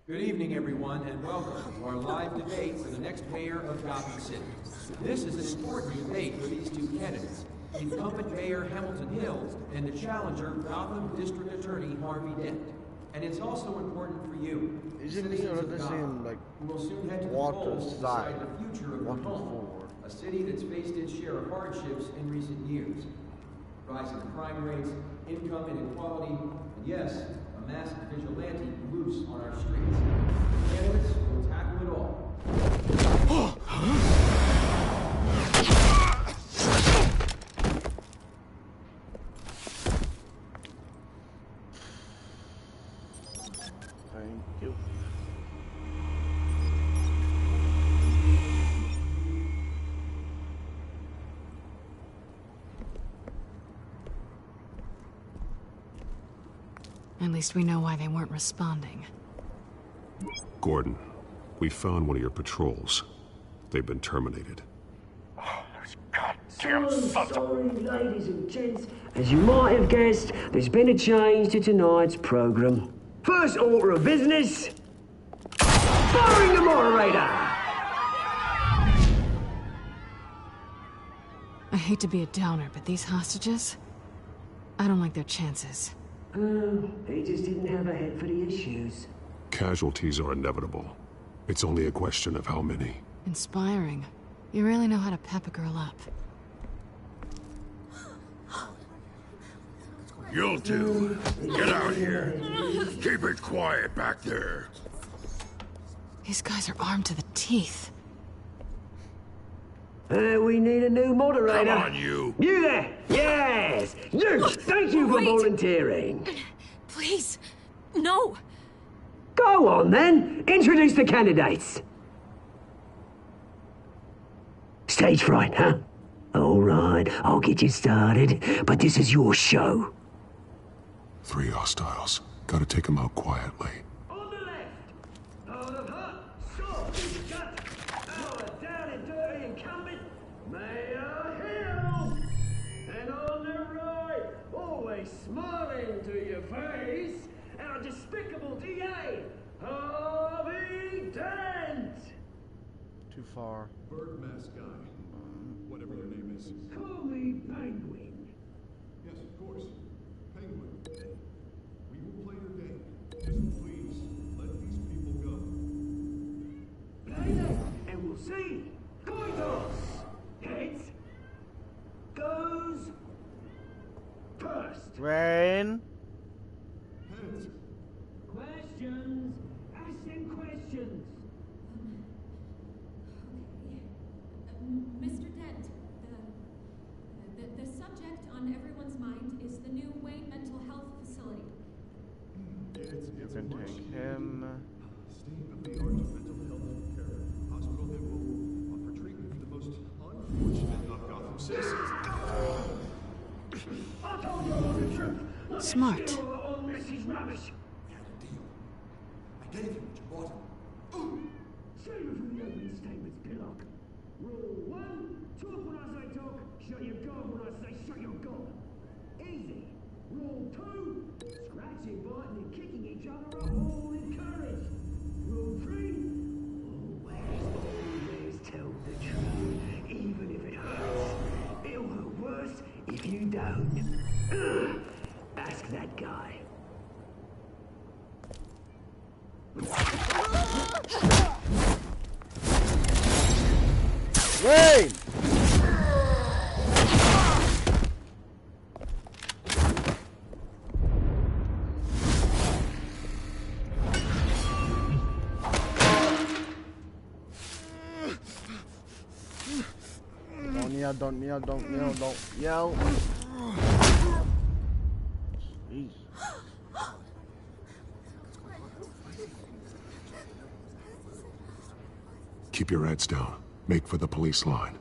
Good evening, everyone, and welcome to our live debate for the next mayor of Gotham City. This is an important debate for these two candidates, incumbent Mayor Hamilton Hill and the challenger, Gotham District Attorney Harvey Dent. And it's also important for you, citizens of Gotham, who will soon head to the polls to decide the future of your home, a city that's faced its share of hardships in recent years. Rising crime rates, income inequality, and yes, a masked vigilante loose on our streets. Candidates will tackle it all. Thank you. At least we know why they weren't responding. Gordon, we found one of your patrols. They've been terminated. Sorry, ladies and gents. As you might have guessed, there's been a change to tonight's program. First order of business, firing the moderator! I hate to be a downer, but these hostages, I don't like their chances. He just didn't have a head for the issues. Casualties are inevitable. It's only a question of how many. Inspiring. You really know how to pep a girl up. You two, get out here. Keep it quiet back there. These guys are armed to the teeth. We need a new moderator. Come on, you. You there! Yes! You! Thank you for volunteering. Please, no. Go on, then. Introduce the candidates. Stage fright, huh? All right, I'll get you started, but this is your show. 3 hostiles. Gotta take them out quietly. On the left, out of hut, stop, gut, our down and dirty incumbent, Mayor Hill. And on the right, always smiling to your face, our despicable DA, Harvey Dent. Too far. Bird mask guy. Whatever your name is. Call me Penguin. Yes, of course. Penguin. We will play your game. Just please, let these people go. Play them, and we'll see. Goidos. Heads. Goes. First. Rain. Heads. Questions. Ask them questions. Mr. Dent, the subject on everyone's mind is the new Wayne Mental Health Facility. You can take him. State-of-the-art mental health care hospital that will offer treatment for the most unfortunate of Gotham citizens. I told you all the truth. Smart. All this is rubbish. We had a deal. I gave you what you bought him. Say it from the opening statements, Pillock. Rule 1, talk when I say talk, shut your gob when I say shut your gob. Easy. Rule 2, scratching, biting and kicking each other are all encouraged. Rule 3, always tell the truth, even if it hurts. It'll hurt worse if you don't. Ask that guy. Wait! Don't yell, don't yell. Jeez. Keep your heads down. Make for the police line.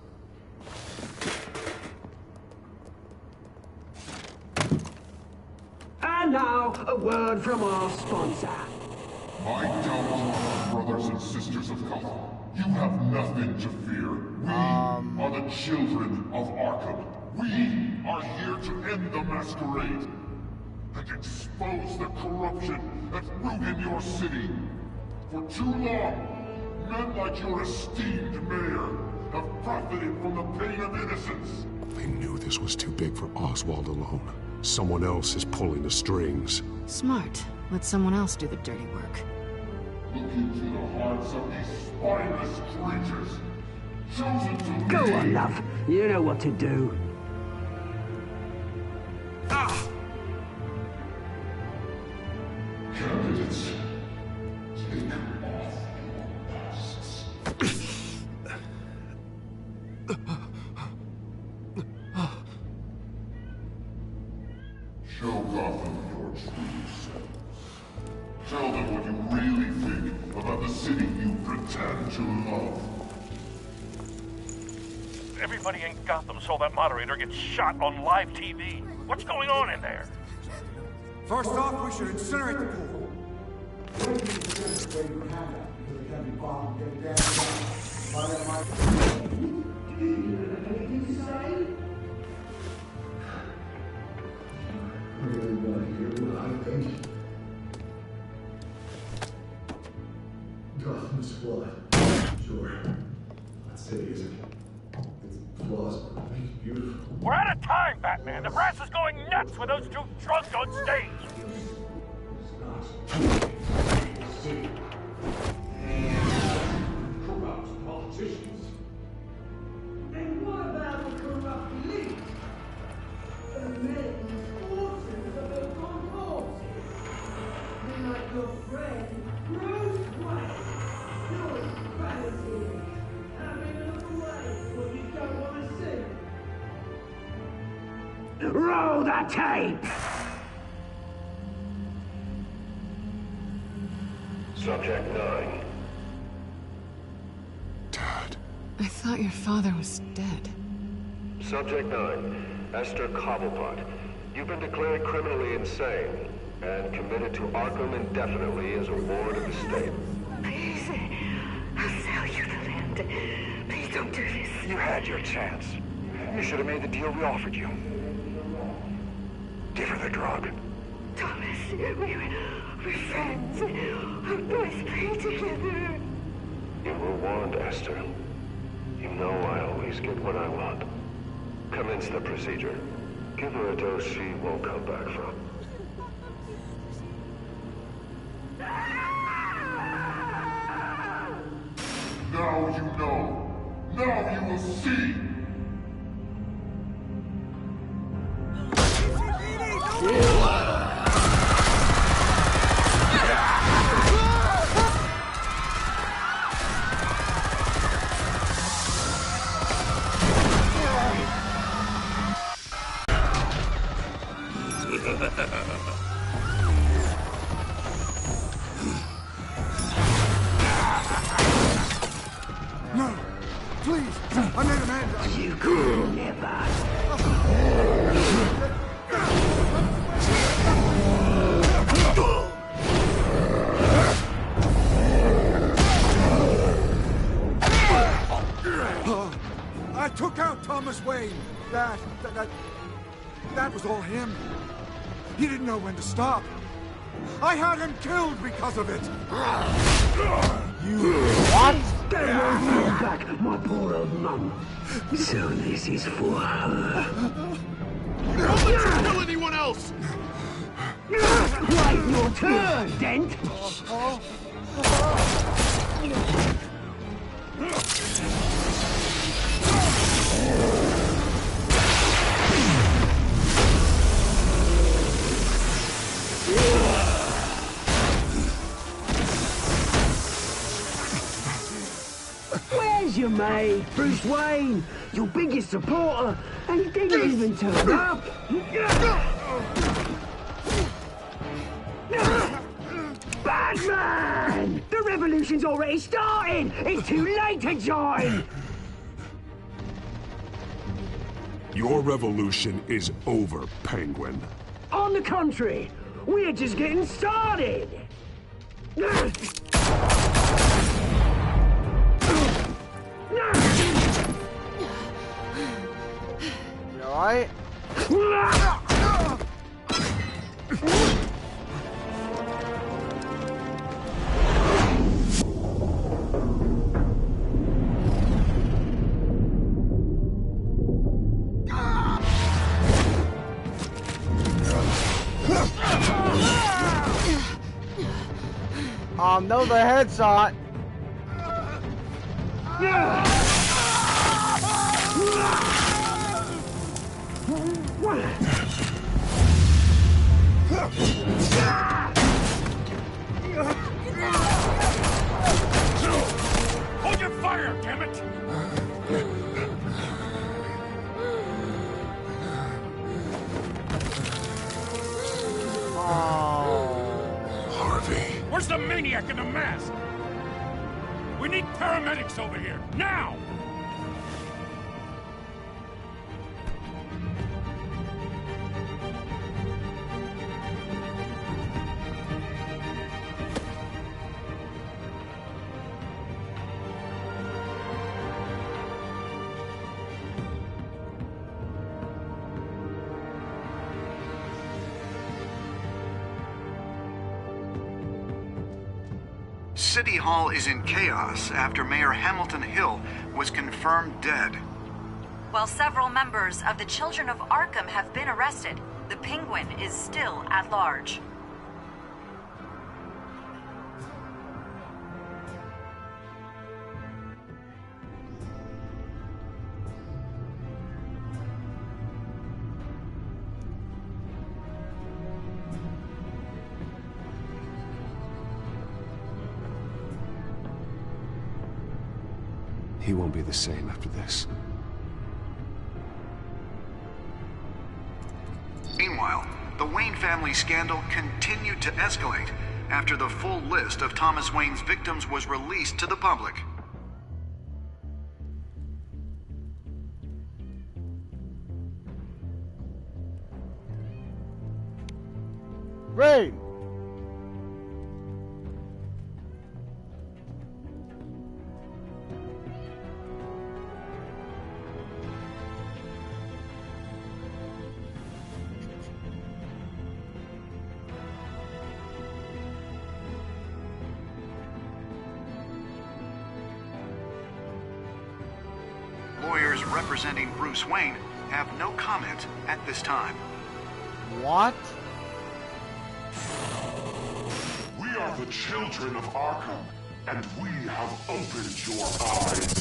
And now, a word from our sponsor. My doubtful brothers and sisters of Gotham, you have nothing to fear. We are the children of Arkham. We are here to end the masquerade and expose the corruption that rooted your city. For too long, men like your esteemed mayor have profited from the pain of innocence. They knew this was too big for Oswald alone. Someone else is pulling the strings. Smart. Let someone else do the dirty work. Look into the hearts of these spineless creatures, chosen to Go lead. on, love. You know what to do. Candidates, take off your masks. Show Gotham your true selves. Tell them what you really think about the city you pretend to love. Everybody in Gotham saw that moderator get shot on live TV. What's going on in there? First off, we should incinerate the pool. Gotham's flawed. Sure. That city isn't. It's flaws, but it's beautiful. We're out of time, Batman. The brass is going nuts with those two drunks on stage. Corrupt politicians. And what about the corrupt elite? The men whose fortunes are built on horses. They're like your friend, Bruce Wayne. You're vanity. Having a look away when you don't want to see. Roll the tape! Subject 9. I thought your father was dead. Subject 9, Esther Cobblepot. You've been declared criminally insane and committed to Arkham indefinitely as a ward of the state. Please, I'll sell you the land. Please don't do this. You had your chance. You should have made the deal we offered you. Give her the drug. Thomas, we're friends. Our boys play together. You were warned, Esther. You know I always get what I want. Commence the procedure. Give her a dose she won't come back from. Now you know. Now you will see. No! Please! I made Amanda! You could never! I took out Thomas Wayne. That was all him. He didn't know when to stop. I had him killed because of it. You what? Don't hold me back, my poor old mum. So this is for her. Don't let you kill anyone else! Wait your turn, Dent! Where's your mate, Bruce Wayne? Your biggest supporter, and he didn't even turn up. Batman! The revolution's already started! It's too late to join! Your revolution is over, Penguin. On the contrary, we're just getting started! You alright? No, the headshot. Hold your fire, damn it! Harvey. Where's the maniac in the mask? We need paramedics over here, now! City Hall is in chaos after Mayor Hamilton Hill was confirmed dead. While several members of the Children of Arkham have been arrested, the Penguin is still at large. He won't be the same after this. Meanwhile, the Wayne family scandal continued to escalate after the full list of Thomas Wayne's victims was released to the public. Rain! Lawyers representing Bruce Wayne have no comment at this time. What? We are the children of Arkham, and we have opened your eyes.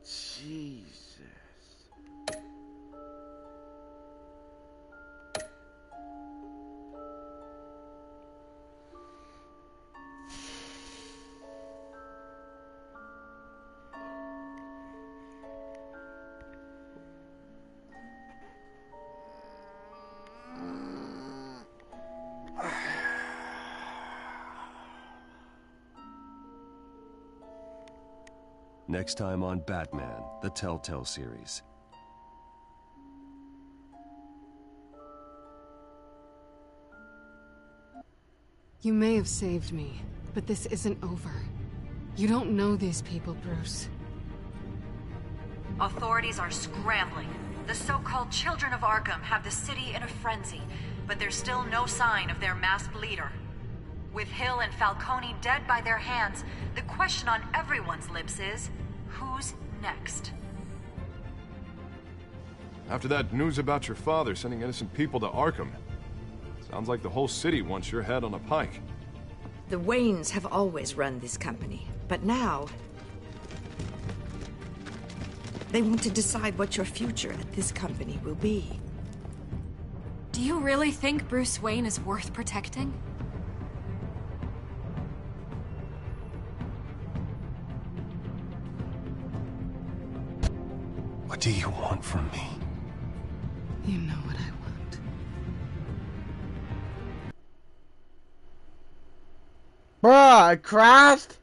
Jesus. Next time on Batman, the Telltale series. You may have saved me, but this isn't over. You don't know these people, Bruce. Authorities are scrambling. The so-called Children of Arkham have the city in a frenzy, but there's still no sign of their masked leader. With Hill and Falcone dead by their hands, the question on everyone's lips is, who's next? After that news about your father sending innocent people to Arkham, sounds like the whole city wants your head on a pike. The Waynes have always run this company, but now they want to decide what your future at this company will be. Do you really think Bruce Wayne is worth protecting? What do you want from me? You know what I want. Bruh, I crashed?